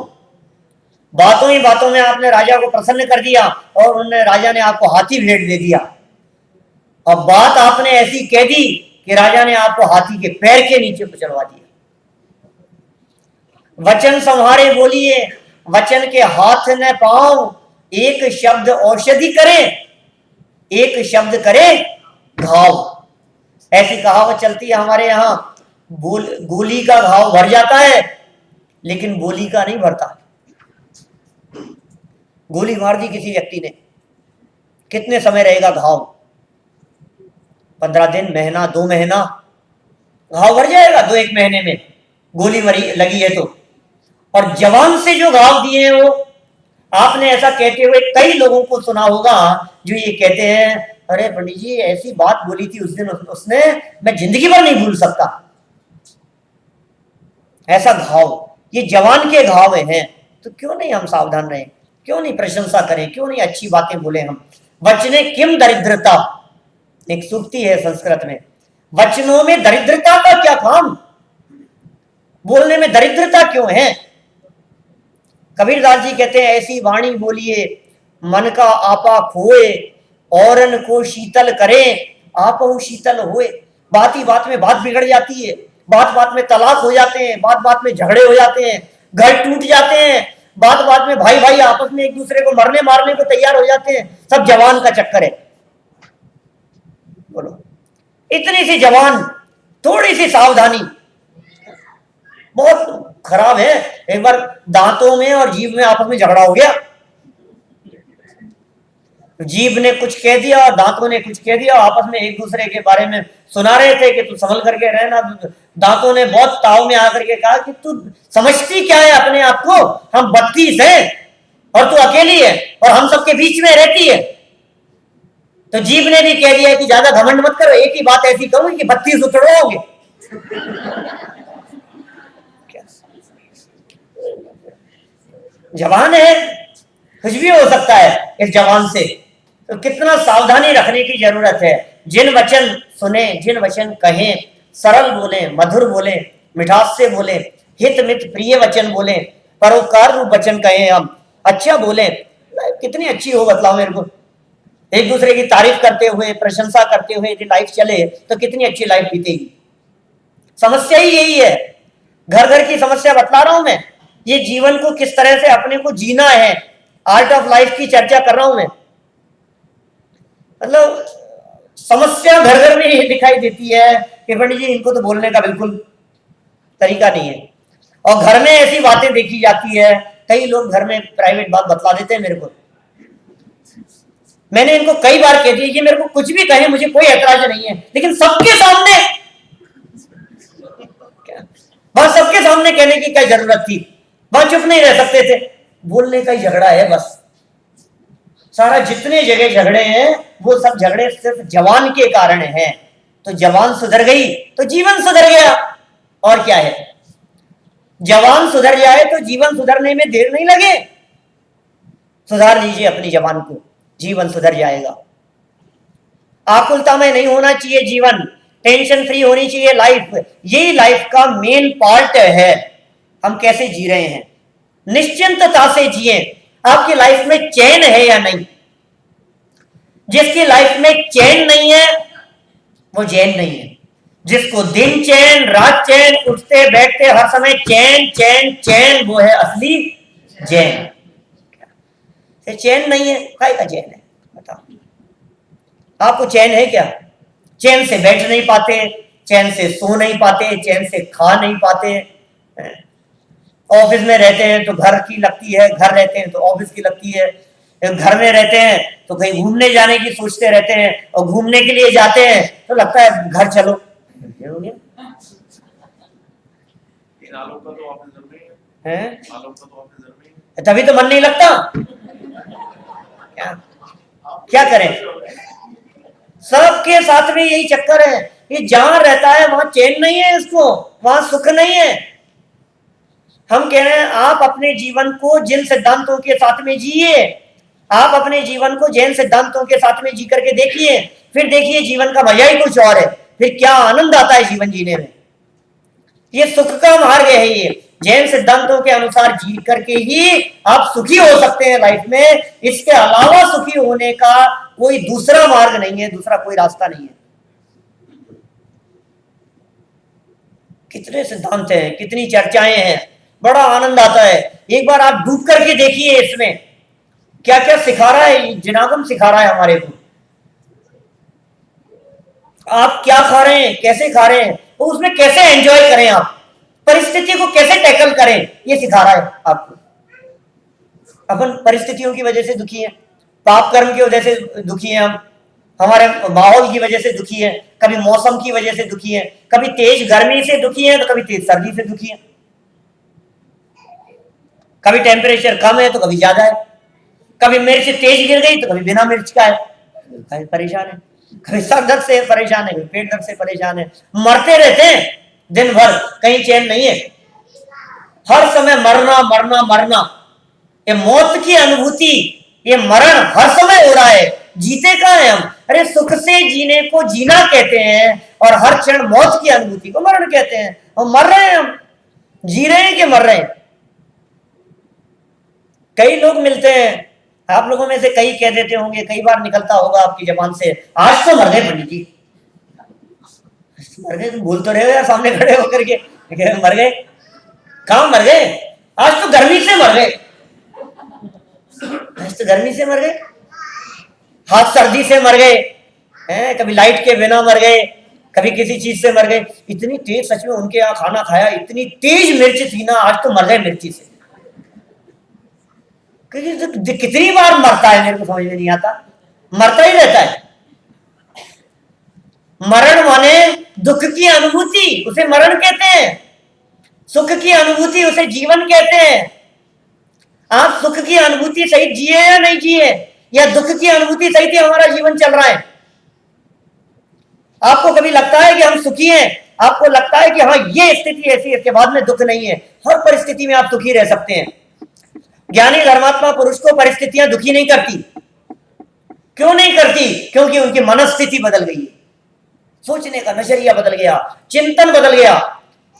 बातों ही बातों में आपने राजा को प्रसन्न कर दिया और उन्होंने राजा ने आपको हाथी भेंट दे दिया। अब बात आपने ऐसी कह दी कि राजा ने आपको हाथी के पैर के नीचे चढ़वा दिया। वचन संहारे बोलिए, वचन के हाथ न पांव, एक शब्द औषधि करे, एक शब्द करे घाव। ऐसी कहावत चलती है हमारे यहां, गोली का घाव भर जाता है लेकिन बोली का नहीं भरता। गोली मार दी किसी व्यक्ति ने, कितने समय रहेगा घाव? 15 दिन, महीना, 2 महीना, घाव भर जाएगा 2-1 महीने में, गोली मरी लगी है तो। और जवान से जो घाव दिए हैं वो आपने ऐसा कहते हुए कई लोगों को सुना होगा जो ये कहते हैं, अरे पंडित जी ऐसी बात बोली थी उस दिन उसने, मैं जिंदगी भर नहीं भूल सकता। ऐसा घाव, ये जवान के घाव हैं। तो क्यों नहीं हम सावधान रहें, क्यों नहीं प्रशंसा करें, क्यों नहीं अच्छी बातें बोले हम। वचने किम दरिद्रता, एक सूक्ति है संस्कृत में, वचनों में दरिद्रता का क्या काम, बोलने में दरिद्रता क्यों है। कबीरदास जी कहते हैं, ऐसी वाणी बोलिए मन का आपा खोए, औरन को शीतल करे आपहु शीतल होए। बात ही बात में बात बिगड़ जाती है, बात बात में तलाक हो जाते हैं, बात बात में झगड़े हो जाते हैं, घर टूट जाते हैं, बात बात में भाई भाई आपस में एक दूसरे को मरने मारने को तैयार हो जाते हैं। सब जवान का चक्कर है। बोलो, इतनी सी जवान, थोड़ी सी सावधानी बहुत खराब है। एक बार दांतों में और जीभ में आपस में झगड़ा हो गया, जीभ ने कुछ कह दिया और दांतों ने कुछ कह दिया, आपस में एक दूसरे के बारे में सुना रहे थे कि तू संभल करके रहना। दांतों ने बहुत ताव में आकर के कहा कि तू समझती क्या है अपने आप को, हम 32 हैं और तू अकेली है और हम सबके बीच में रहती है। तो जीभ ने भी कह दिया कि ज्यादा घमंड मत करो, एक ही बात ऐसी कहूंगी कि 32 उतरवाओगे। जवान है, कुछ भी हो सकता है इस जवान से, तो कितना सावधानी रखने की जरूरत है। जिन वचन सुने, जिन वचन कहें, सरल बोले, मधुर बोले, मिठास से बोले, हित मित प्रिय वचन बोले, परोपकार रूप वचन कहें, हम अच्छा बोले। कितनी अच्छी हो बतलाओ मेरे को। एक दूसरे की तारीफ करते हुए, प्रशंसा करते हुए यदि लाइफ चले तो कितनी अच्छी लाइफ बीतेगी। समस्या ही यही है, घर घर की समस्या बतला रहा हूं मैं। ये जीवन को किस तरह से अपने को जीना है, आर्ट ऑफ लाइफ की चर्चा कर रहा हूं मैं। मतलब समस्या घर घर में ही दिखाई देती है कि पंडित जी इनको तो बोलने का बिल्कुल तरीका नहीं है, और घर में ऐसी बातें देखी जाती है। कई लोग घर में प्राइवेट बात बतला देते हैं मेरे को। मैंने इनको कई बार कह दिया, ये मेरे को कुछ भी कहे मुझे कोई ऐतराज नहीं है, लेकिन सबके सामने, वहां सबके सामने कहने की क्या जरूरत थी, वहां चुप नहीं रह सकते थे। बोलने का ही झगड़ा है बस। सारा जितने जगह झगड़े हैं वो सब झगड़े सिर्फ जवान के कारण हैं। तो जवान सुधर गई तो जीवन सुधर गया, और क्या है। जवान सुधर जाए तो जीवन सुधरने में देर नहीं लगे। सुधार लीजिए अपनी जवान को, जीवन सुधर जाएगा। आकुलता में नहीं होना चाहिए जीवन, टेंशन फ्री होनी चाहिए लाइफ। यही लाइफ का मेन पार्ट है। हम कैसे जी रहे हैं, निश्चिंतता से जिए। आपकी लाइफ में चैन है या नहीं? जिसकी लाइफ में चैन नहीं है वो जैन नहीं है। जिसको दिन चैन, रात चैन, उठते बैठते हर समय चैन चैन चैन, वो है असली जैन। चैन नहीं है, काय का चैन है बताओ? आपको चैन है क्या? चैन से बैठ नहीं पाते, चैन से सो नहीं पाते, चैन से खा नहीं पाते। ऑफिस में रहते हैं तो घर की लगती है, घर रहते हैं तो ऑफिस की लगती है। घर में रहते हैं तो कहीं घूमने जाने की सोचते रहते हैं, और घूमने के लिए जाते हैं तो लगता है घर चलो। हो गया है? तभी तो मन नहीं लगता। क्या करें? सबके साथ में यही चक्कर है। ये जहां रहता है वहां चैन नहीं है, इसको वहां सुख नहीं है। हम कह रहे हैं आप अपने जीवन को जिन सिद्धांतों के साथ में जिए, आप अपने जीवन को जैन सिद्धांतों के साथ में जी करके देखिए, फिर देखिए जीवन का मजा ही कुछ और है। फिर क्या आनंद आता है जीवन जीने में। ये सुख का मार्ग है। ये जैन सिद्धांतों के अनुसार जी करके ही आप सुखी हो सकते हैं लाइफ में। इसके अलावा सुखी होने का कोई दूसरा मार्ग नहीं है, दूसरा कोई रास्ता नहीं है। कितने सिद्धांत हैं, कितनी चर्चाएं हैं, बड़ा आनंद आता है। एक बार आप डूब करके देखिए इसमें क्या क्या सिखा रहा है, जिनागम सिखा रहा है हमारे को। आप क्या खा रहे हैं, कैसे खा रहे हैं, तो उसमें कैसे एंजॉय करें, आप परिस्थिति को कैसे टैकल करें, ये सिखा रहा है आपको। अपन परिस्थितियों की वजह से दुखी हैं, पाप कर्म की वजह से दुखी हैं, हम हमारे माहौल की वजह से दुखी है, कभी मौसम की वजह से दुखी है, कभी तेज गर्मी से दुखी है तो कभी तेज सर्दी से दुखी है, कभी टेम्परेचर कम है तो कभी ज्यादा है, कभी मिर्च तेज गिर गई तो कभी बिना मिर्च का है, कभी परेशान है, कभी सर दर्द से परेशान है, कभी पेट दर्द से परेशान है। मरते रहते हैं दिन भर, कहीं चैन नहीं है, हर समय मरना मरना मरना। ये मौत की अनुभूति, ये मरण हर समय हो रहा है, जीते कहां हैं हम? अरे सुख से जीने को जीना कहते हैं और हर क्षण मौत की अनुभूति को मरण कहते हैं। हम मर रहे हैं, हम जी रहे हैं कि मर रहे हैं? कई लोग मिलते हैं, आप लोगों में से कई कह देते होंगे, कई बार निकलता होगा आपकी जबान से, आज तो मर गए पंडित जी। मर गए? तुम बोल तो रहे हो यार सामने खड़े होकर के, मर गए? कहां मर गए? आज तो गर्मी से मर गए, आज तो गर्मी से मर गए, हाथ सर्दी से मर गए हैं, कभी लाइट के बिना मर गए, कभी किसी चीज से मर गए। इतनी तेज, सच में उनके यहाँ खाना खाया, इतनी तेज मिर्च थी ना, आज तो मर गए मिर्ची से। कितनी बार मरता है मेरे को समझ में नहीं आता, मरता ही रहता है। मरण माने दुख की अनुभूति, उसे मरण कहते हैं। सुख की अनुभूति उसे जीवन कहते हैं। आप सुख की अनुभूति सहित जिए या नहीं जिए, या दुख की अनुभूति सहित ही हमारा जीवन चल रहा है? आपको कभी लगता है कि हम सुखी हैं, आपको लगता है कि हाँ ये स्थिति ऐसी है, इसके बाद में दुख नहीं है, हर परिस्थिति में आप सुखी रह सकते हैं। ज्ञानी धर्मात्मा पुरुष को परिस्थितियां दुखी नहीं करती। क्यों नहीं करती? क्योंकि उनकी मनस्थिति बदल गई है, सोचने का नजरिया बदल गया, चिंतन बदल गया।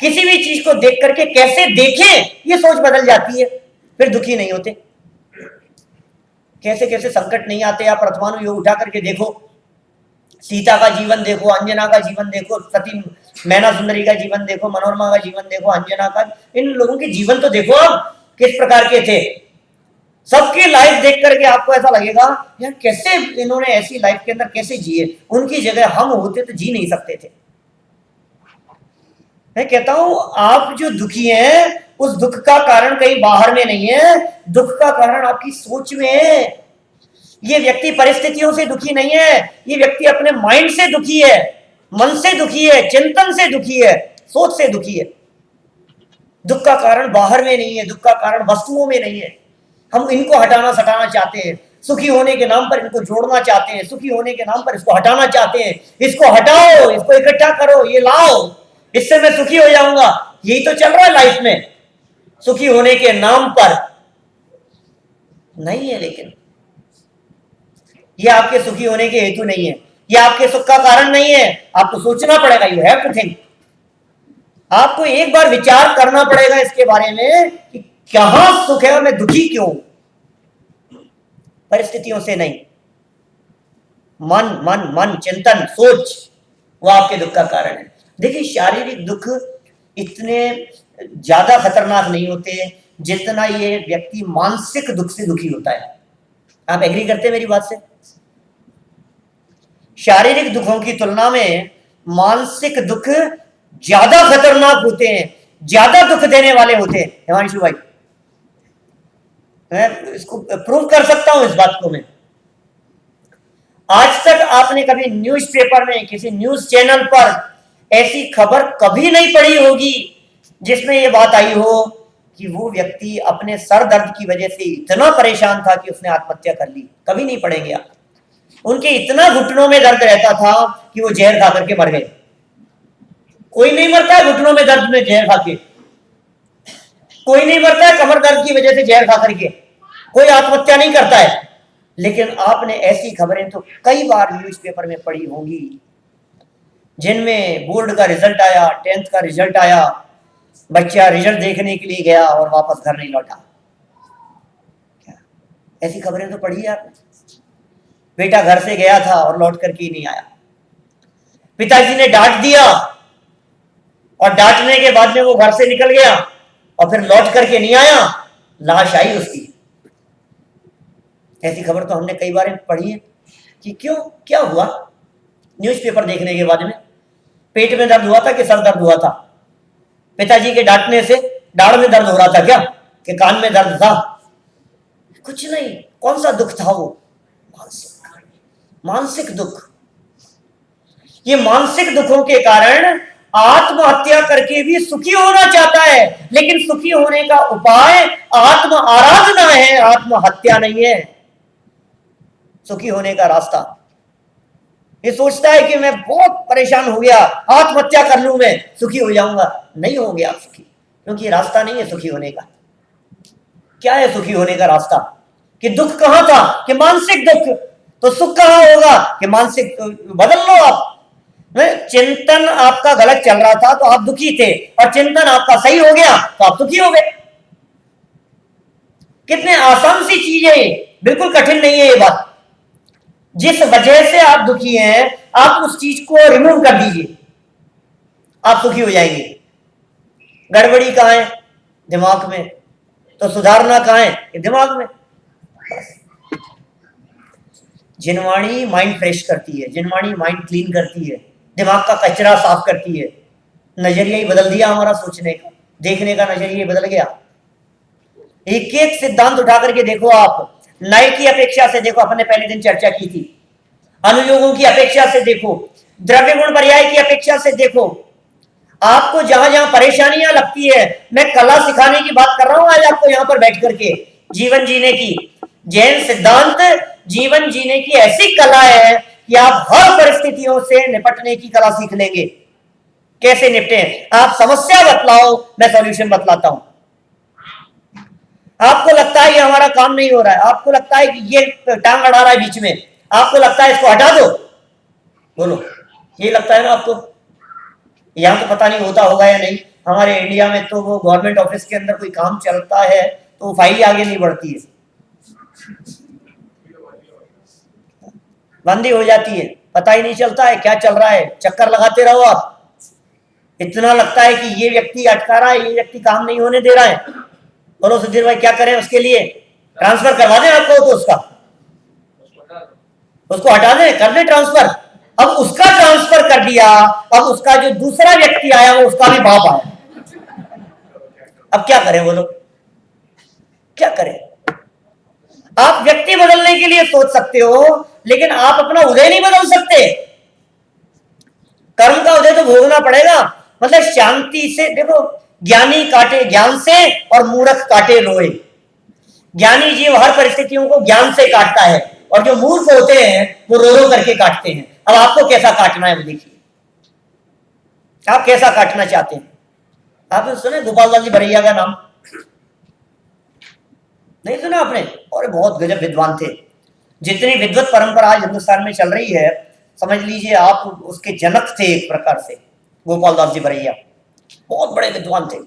किसी भी चीज को देख करके कैसे देखें ये सोच बदल जाती है, फिर दुखी नहीं होते। कैसे कैसे संकट नहीं आते। आप परमाणु योग उठा करके देखो, सीता का जीवन देखो, अंजना का जीवन देखो, सती मैना सुंदरी का जीवन देखो, मनोरमा का जीवन देखो, अंजना का, इन लोगों के जीवन तो देखो आप किस प्रकार के थे। सबकी लाइफ देख करके आपको ऐसा लगेगा यार कैसे इन्होंने ऐसी लाइफ के अंदर कैसे जिए, उनकी जगह हम होते तो जी नहीं सकते थे। मैं कहता हूं आप जो दुखी हैं उस दुख का कारण कहीं बाहर में नहीं है, दुख का कारण आपकी सोच में है। ये व्यक्ति परिस्थितियों से दुखी नहीं है, ये व्यक्ति अपने माइंड से दुखी है, मन से दुखी है, चिंतन से दुखी है, सोच से दुखी है। दुख का कारण बाहर में नहीं है, दुख का कारण वस्तुओं में नहीं है। हम इनको हटाना सटाना चाहते हैं, सुखी होने के नाम पर इनको जोड़ना चाहते हैं, सुखी होने के नाम पर इसको हटाना चाहते हैं। इसको हटाओ, इसको इकट्ठा करो, ये लाओ, इससे मैं सुखी हो जाऊंगा। यही तो चल रहा है लाइफ में, सुखी होने के नाम पर। नहीं है, लेकिन ये आपके सुखी होने के हेतु नहीं है, ये आपके सुख का कारण नहीं है। आपको सोचना पड़ेगा, यू हैव टू थिंक। आपको एक बार विचार करना पड़ेगा इसके बारे में कि कहां सुख है और मैं दुखी क्यों? परिस्थितियों से नहीं, मन मन मन चिंतन सोच, वो आपके दुख का कारण है। देखिए शारीरिक दुख इतने ज्यादा खतरनाक नहीं होते जितना ये व्यक्ति मानसिक दुख से दुखी होता है। आप एग्री करते हैं मेरी बात से? शारीरिक दुखों की तुलना में मानसिक दुख ज्यादा खतरनाक होते हैं, ज्यादा दुख देने वाले होते हैं। हिमांशु भाई, मैं इसको प्रूव कर सकता हूं इस बात को। मैं आज तक आपने कभी न्यूज़पेपर में, किसी न्यूज चैनल पर ऐसी खबर कभी नहीं पढ़ी होगी जिसमें यह बात आई हो कि वो व्यक्ति अपने सर दर्द की वजह से इतना परेशान था कि उसने आत्महत्या कर ली। कभी नहीं पढ़ेंगे आप। उनके इतना घुटनों में दर्द रहता था कि वो जहर खा करके मर गए। कोई नहीं मरता है घुटनों में दर्द में जहर खा के, कोई नहीं मरता है कमर दर्द की वजह से जहर खा करके, कोई आत्महत्या नहीं करता है। लेकिन आपने ऐसी खबरें तो कई बार न्यूज़पेपर में पढ़ी होंगी जिनमें बोर्ड का रिजल्ट आया, 10th का रिजल्ट आया, बच्चा रिजल्ट देखने के लिए गया और वापस घर नहीं लौटा। क्या ऐसी खबरें तो पढ़ी है आपने? बेटा घर से गया था और लौट करके ही नहीं आया। पिताजी ने डांट दिया और डांटने के बाद में वो घर से निकल गया और फिर लौट करके नहीं आया, लाश आई उसकी। ऐसी खबर तो हमने कई बार पढ़ी है कि क्यों, क्या हुआ? न्यूज़पेपर देखने के बाद में पेट में दर्द हुआ था कि सर दर्द हुआ था? पिताजी के डांटने से दाढ़ में दर्द हो रहा था क्या, कि कान में दर्द था? कुछ नहीं। कौन सा दुख था वो? मानसिक दुख। ये मानसिक दुखों के कारण आत्महत्या करके भी सुखी होना चाहता है, लेकिन सुखी होने का उपाय आत्म आराधना है, आत्महत्या नहीं है सुखी होने का रास्ता। ये सोचता है कि मैं बहुत परेशान हो गया, आत्महत्या कर लूं, मैं सुखी हो जाऊंगा। नहीं होंगे आप सुखी, क्योंकि रास्ता नहीं है सुखी होने का। क्या है सुखी होने का रास्ता? कि दुख कहां था? कि मानसिक दुख। तो सुख कहां होगा? कि मानसिक बदल लो आप। चिंतन आपका गलत चल रहा था तो आप दुखी थे, और चिंतन आपका सही हो गया तो आप सुखी हो गए। कितने आसान सी चीज है, बिल्कुल कठिन नहीं है ये बात। जिस वजह से आप दुखी हैं, आप उस चीज को रिमूव कर दीजिए, आप सुखी हो जाएंगे। गड़बड़ी कहां है? दिमाग में। तो सुधारना कहां है? दिमाग में। जिनवाणी माइंड फ्रेश करती है, जिनवाणी माइंड क्लीन करती है, दिमाग का कचरा साफ करती है। नजरिया ही बदल दिया हमारा सोचने का, देखने का नजरिया ही बदल गया। एक एक सिद्धांत उठा करके देखो आप। न्याय की अपेक्षा से देखो, अपने पहले दिन चर्चा की थी। अनुयोगों की अपेक्षा से देखो, द्रव्य गुण पर्याय की अपेक्षा से देखो। आपको जहां जहां परेशानियां लगती है, मैं कला सिखाने की बात कर रहा हूं आज आपको यहां पर बैठ करके, जीवन जीने की। जैन सिद्धांत जीवन जीने की ऐसी कला है कि आप हर परिस्थितियों से निपटने की कला सीख लेंगे। कैसे निपटे? आप समस्या बतलाओ, मैं सॉल्यूशन बतलाता हूं। आपको लगता है कि हमारा काम नहीं हो रहा है, आपको लगता है कि ये टांग अड़ा रहा है बीच में, आपको लगता है इसको हटा दो, बोलो, ये लगता है ना आपको? यहां तो पता नहीं होता होगा या नहीं। हमारे इंडिया में तो वो गवर्नमेंट ऑफिस के अंदर कोई काम चलता है तो फाइल ही आगे नहीं बढ़ती है, बंदी हो जाती है, पता ही नहीं चलता है क्या चल रहा है, चक्कर लगाते रहो आप। इतना लगता है कि ये व्यक्ति अटका रहा है, ये व्यक्ति काम नहीं होने दे रहा है। बोलो सुधीर भाई क्या करें उसके लिए? ट्रांसफर करवा दें आपको तो उसको हटा दें, कर दे ट्रांसफर। अब उसका ट्रांसफर कर दिया, अब उसका जो दूसरा व्यक्ति आया वो उसका भी बाप आया। अब क्या करें बोलो, क्या करें? आप व्यक्ति बदलने के लिए सोच सकते हो, लेकिन आप अपना उदय नहीं बदल सकते। कर्म का उदय तो भोगना पड़ेगा। मतलब शांति से देखो, ज्ञानी काटे ज्ञान से और मूर्ख काटे लोहे। ज्ञानी जीव हर परिस्थितियों को ज्ञान से काटता है, और जो मूर्ख होते हैं वो रो रो करके काटते हैं। अब आपको कैसा काटना है वो देखिए, आप कैसा काटना चाहते हैं। आपने सुना गोपाल दास जी भरैया का नाम? नहीं सुना आपने? और बहुत गजब विद्वान थे। जितनी विद्वत परंपरा आज हिंदुस्तान में चल रही है, समझ लीजिए आप उसके जनक थे एक प्रकार से। गोपाल दास जी भरैया बहुत बड़े विद्वान थे,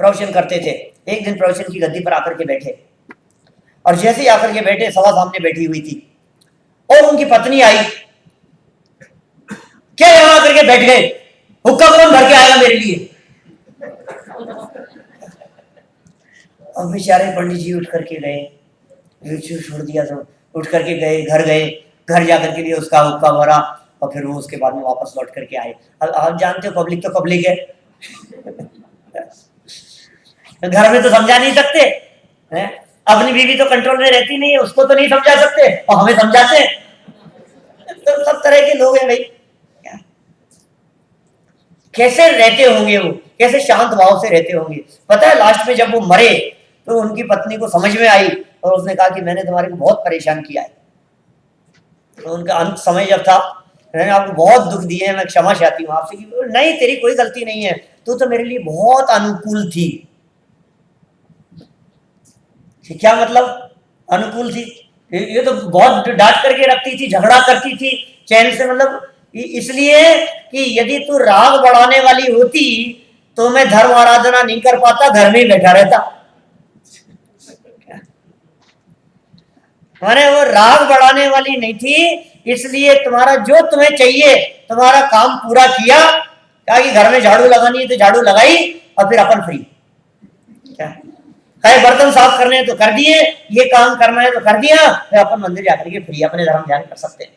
प्रवचन करते थे। एक दिन प्रवचन की गद्दी पर आकर के बैठे, और जैसे ही आकर के बैठे, सभा सामने बैठी हुई थी और उनकी पत्नी आई। क्या यहां आकर के बैठ गए? हुक्का कौन भर के आएगा मेरे लिए? अब बेचारे पंडित जी उठ करके गए, छोड़ दिया तो उठ करके गए, घर जाकर के लिए उसका हुक्का भरा, और फिर वो उसके बाद में वापस लौट करके आए। अब आप जानते हो पब्लिक तो पब्लिक है, घर में तो समझा नहीं सकते हैं? अपनी बीवी तो कंट्रोल में रहती नहीं है, उसको तो नहीं समझा सकते, और हमें समझाते हैं। तो सब तरह के लोग हैं भाई। कैसे रहते होंगे वो, कैसे शांत भाव से रहते होंगे। पता है लास्ट में जब वो मरे तो उनकी पत्नी को समझ में आई, और उसने कहा कि मैंने तुम्हारे को बहुत परेशान किया है। तो उनका अंत समय जब था, मैंने आपको बहुत दुख दिए हैं, मैं क्षमा चाहती हूँ आपसे। कि नहीं, तेरी कोई गलती नहीं है, तू तो मेरे लिए बहुत अनुकूल थी। क्या मतलब अनुकूल थी? ये तो बहुत डांट करके रखती थी, झगड़ा करती थी चैन से। मतलब इसलिए कि यदि तू राग बढ़ाने वाली होती तो मैं धर्म आराधना नहीं कर पाता, घर में ही बैठा रहता। माने वो राग बढ़ाने वाली नहीं थी, इसलिए तुम्हारा जो तुम्हें चाहिए, तुम्हारा काम पूरा किया, कहा कि घर में झाड़ू लगानी है तो झाड़ू लगाई, और फिर अपन फ्री। क्या है, बर्तन साफ करने हैं तो कर दिए, ये काम करना है तो कर दिया, फिर अपन मंदिर जाकर के फ्री अपने धर्म ध्यान कर सकते हैं।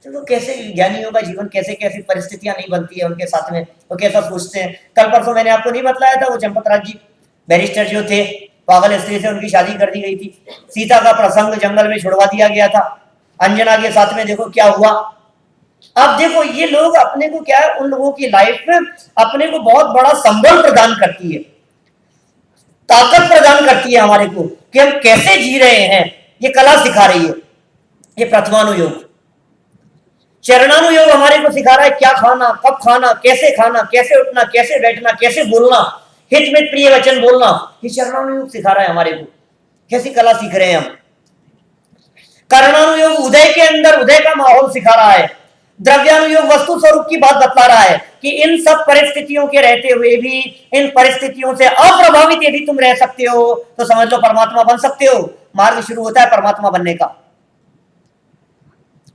तो कैसे ज्ञानियों का जीवन, कैसे कैसी परिस्थितियां नहीं बनती है उनके साथ में, वो कैसा सोचते हैं। कल परसों मैंने आपको नहीं बतलाया था, वो चंपतराज जी बैरिस्टर जो थे, पागल स्त्री से उनकी शादी कर दी गई थी। सीता का प्रसंग जंगल में छुड़वा दिया गया था, अंजना के साथ में देखो क्या हुआ। अब देखो ये लोग अपने को क्या है, उन लोगों की लाइफ में अपने को बहुत बड़ा संबल प्रदान करती है, ताकत प्रदान करती है हमारे को कि हम कैसे जी रहे हैं, ये कला सिखा रही है। ये प्रथमानुयोग, चरणानुयोग हमारे को सिखा रहा है क्या खाना, कब खाना, कैसे उठना, कैसे बैठना, कैसे बोलना, हित में प्रिय वचन बोलना, ये चरणानुयोग सिखा रहा है हमारे को। कैसी कला सीख रहे हैं हम। कर्णानुयोग उदय के अंदर उदय का माहौल सिखा रहा है। द्रव्यानुयोग वस्तु स्वरूप की बात बता रहा है कि इन सब परिस्थितियों के रहते हुए भी, इन परिस्थितियों से अप्रभावित यदि तुम रह सकते हो तो समझ लो परमात्मा बन सकते हो। मार्ग शुरू होता है परमात्मा बनने का।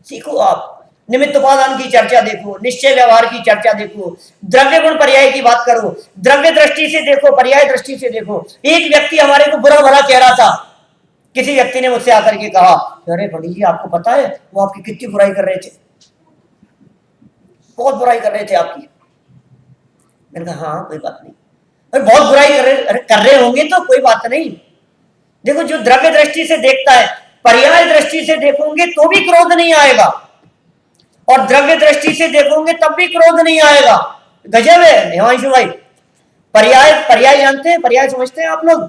सीखो आप, निमित्त उपादान की चर्चा देखो, निश्चय व्यवहार की चर्चा देखो, द्रव्य गुण पर्याय की बात करो, द्रव्य दृष्टि से देखो, पर्याय दृष्टि से देखो। एक व्यक्ति हमारे को बुरा भला कह रहा था, किसी व्यक्ति ने मुझसे आकर के कहा, अरे पंडित जी आपको पता है वो आपकी कितनी बुराई कर रहे थे, बहुत बुराई कर रहे थे आपकी। मैंने कहा हाँ कोई बात नहीं, अरे बहुत बुराई कर रहे होंगे तो कोई बात नहीं। देखो जो द्रव्य दृष्टि से देखता है, पर्याय दृष्टि से देखोगे तो भी क्रोध नहीं आएगा, और द्रव्य दृष्टि से देखोगे तब भी क्रोध नहीं आएगा। गजब है हिमांशु भाई। पर्याय, पर्याय जानते हैं, पर्याय समझते हैं आप लोग।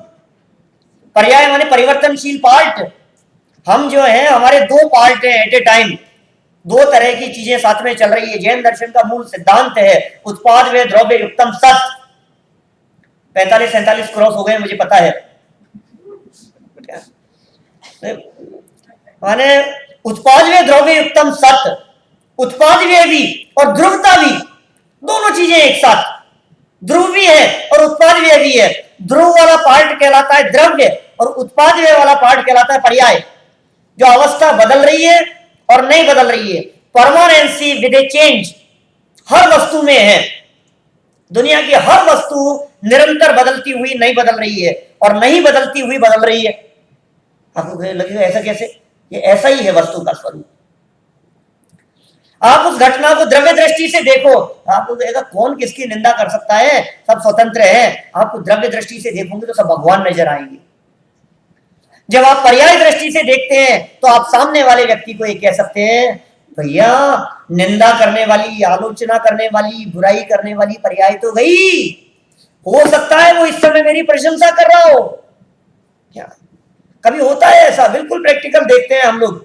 पर्याय माने परिवर्तनशील पार्ट। हम जो है हमारे दो पार्ट है एट ए टाइम, दो तरह की चीजें साथ में चल रही है। जैन दर्शन का मूल सिद्धांत है उत्पाद व द्रव्य युक्तम सत। 45-47 क्रॉस हो गए मुझे पता है। माने उत्पाद व द्रव्य युक्तम सत, उत्पाद भी और ध्रुवता भी, दोनों चीजें एक साथ। ध्रुव भी है और उत्पाद भी है। ध्रुव वाला पार्ट कहलाता है द्रव्य और उत्पाद वाला पार्ट कहलाता है पर्याय। जो अवस्था बदल रही है और नहीं बदल रही है, परमानेंसी विद ए चेंज हर वस्तु में है। दुनिया की हर वस्तु निरंतर बदलती हुई नहीं बदल रही है, और नहीं बदलती हुई बदल रही है। आपको लगेगा ऐसा कैसे, ये ऐसा ही है वस्तु का स्वरूप। आप उस घटना को द्रव्य दृष्टि से देखो, आपको लगेगा कौन किसकी निंदा कर सकता है, सब स्वतंत्र है। आपको द्रव्य दृष्टि से देखोगे तो सब भगवान नजर आएंगे। जब आप पर्याय दृष्टि से देखते हैं तो आप सामने वाले व्यक्ति को ये कह सकते हैं, भैया निंदा करने वाली, आलोचना करने वाली, बुराई करने वाली पर्याय तो गई, हो सकता है वो इस समय मेरी प्रशंसा कर रहा हो। क्या कभी होता है ऐसा? बिल्कुल प्रैक्टिकल देखते हैं हम लोग।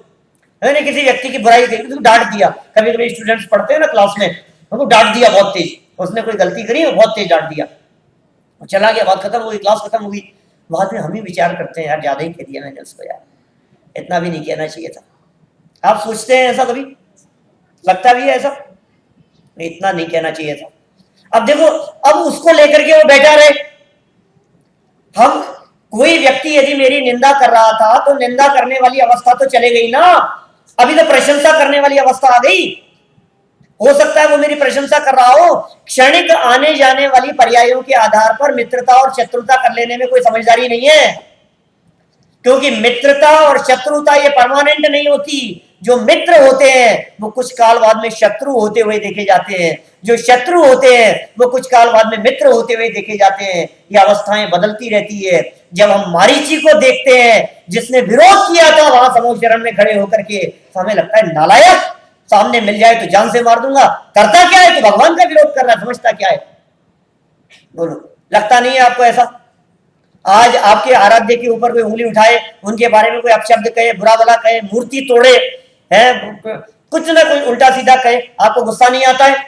मैंने किसी व्यक्ति की बुराई की तो डांट दिया। कभी कभी स्टूडेंट्स पढ़ते हैं ना क्लास में, उनको डांट दिया बहुत तेज, उसने कोई गलती करी और बहुत तेज डांट दिया, चला गया, बात खत्म हो गई, क्लास खत्म हो गई। बाद में हम ही विचार करते हैं यार ज्यादा ही कह दिया मैंने उसको, यार इतना भी नहीं कहना चाहिए था। आप सोचते हैं ऐसा कभी? लगता भी है ऐसा, इतना नहीं कहना चाहिए था। अब देखो, अब उसको लेकर के वो बैठा रहे। हम कोई व्यक्ति यदि मेरी निंदा कर रहा था तो निंदा करने वाली अवस्था तो चले गई ना, अभी तो प्रशंसा करने वाली अवस्था आ गई। हो सकता है वो मेरी प्रशंसा कर रहा हो, क्षणिक आने जाने वाली पर्यायों के आधार पर मित्रता और शत्रुता कर लेने में कोई समझदारी नहीं है, क्योंकि मित्रता और शत्रुता ये परमानेंट नहीं होती। जो मित्र होते हैं वो कुछ काल बाद में शत्रु होते हुए देखे जाते हैं, जो शत्रु होते हैं वो कुछ काल बाद में मित्र होते हुए देखे जाते हैं। ये अवस्थाएं बदलती रहती है। जब हम मारीची को देखते हैं जिसने विरोध किया था वहां समूह चरण में खड़े होकर के, तो हमें लगता है नालायक, सामने मिल जाए तो जान से मार दूंगा। करता क्या है? तो भगवान का विरोध कर रहा है, समझता क्या है? बोलो, लगता नहीं है आपको ऐसा? आज आपके आराध्य के ऊपर कोई उंगली उठाए, उनके बारे में कोई अपशब्द कहे, बुरा भला कहे, मूर्ति तोड़े, है कुछ ना कोई उल्टा सीधा कहे, आपको गुस्सा नहीं आता है?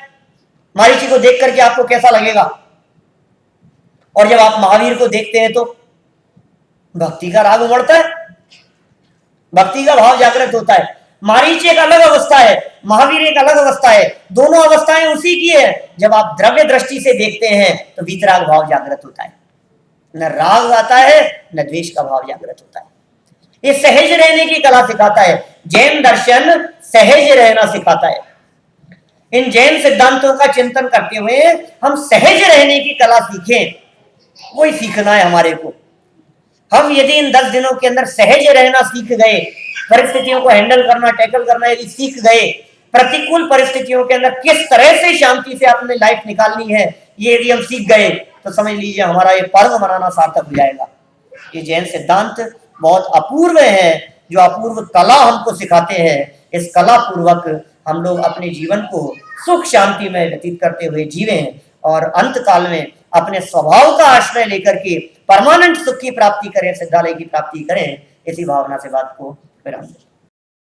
मारीची को देख करके आपको कैसा लगेगा? और जब आप महावीर को देखते हैं तो भक्ति का राग उमड़ता है, भक्ति का भाव जागृत होता है। मारीच एक अलग अवस्था है, महावीर एक अलग अवस्था है, दोनों अवस्थाएं उसी की है। जब आप द्रव्य दृष्टि से देखते हैं तो वीतराग भाव जागृत होता है, न राग आता है न द्वेष का भाव जागृत होता है। ये सहज रहने की कला सिखाता है। जैन दर्शन सहज रहना सिखाता है। इन जैन सिद्धांतों का चिंतन करते हुए हम सहज रहने की कला सीखें, वही सीखना है हमारे को। हम यदि इन 10 दिनों के अंदर सहज रहना सीख गए, परिस्थितियों को हैंडल करना, टैकल करना यदि सीख गए, प्रतिकूल परिस्थितियों के अंदर किस तरह से शांति से अपनी लाइफ निकालनी है, ये यदि हम सीख गए तो समझ लीजिए हमारा ये पर्व मनाना सार्थक हो जाएगा। ये जैन सिद्धांत बहुत अपूर्व है, जो अपूर्व कला हमको सिखाते हैं। इस कला पूर्वक हम लोग अपने जीवन को सुख शांति में व्यतीत करते हुए जीवें और अंत काल में अपने स्वभाव का आश्रय लेकर के परमानेंट सुख की प्राप्ति करें, सिद्धालय की प्राप्ति करें। इसी भावना से बात को विराम दें।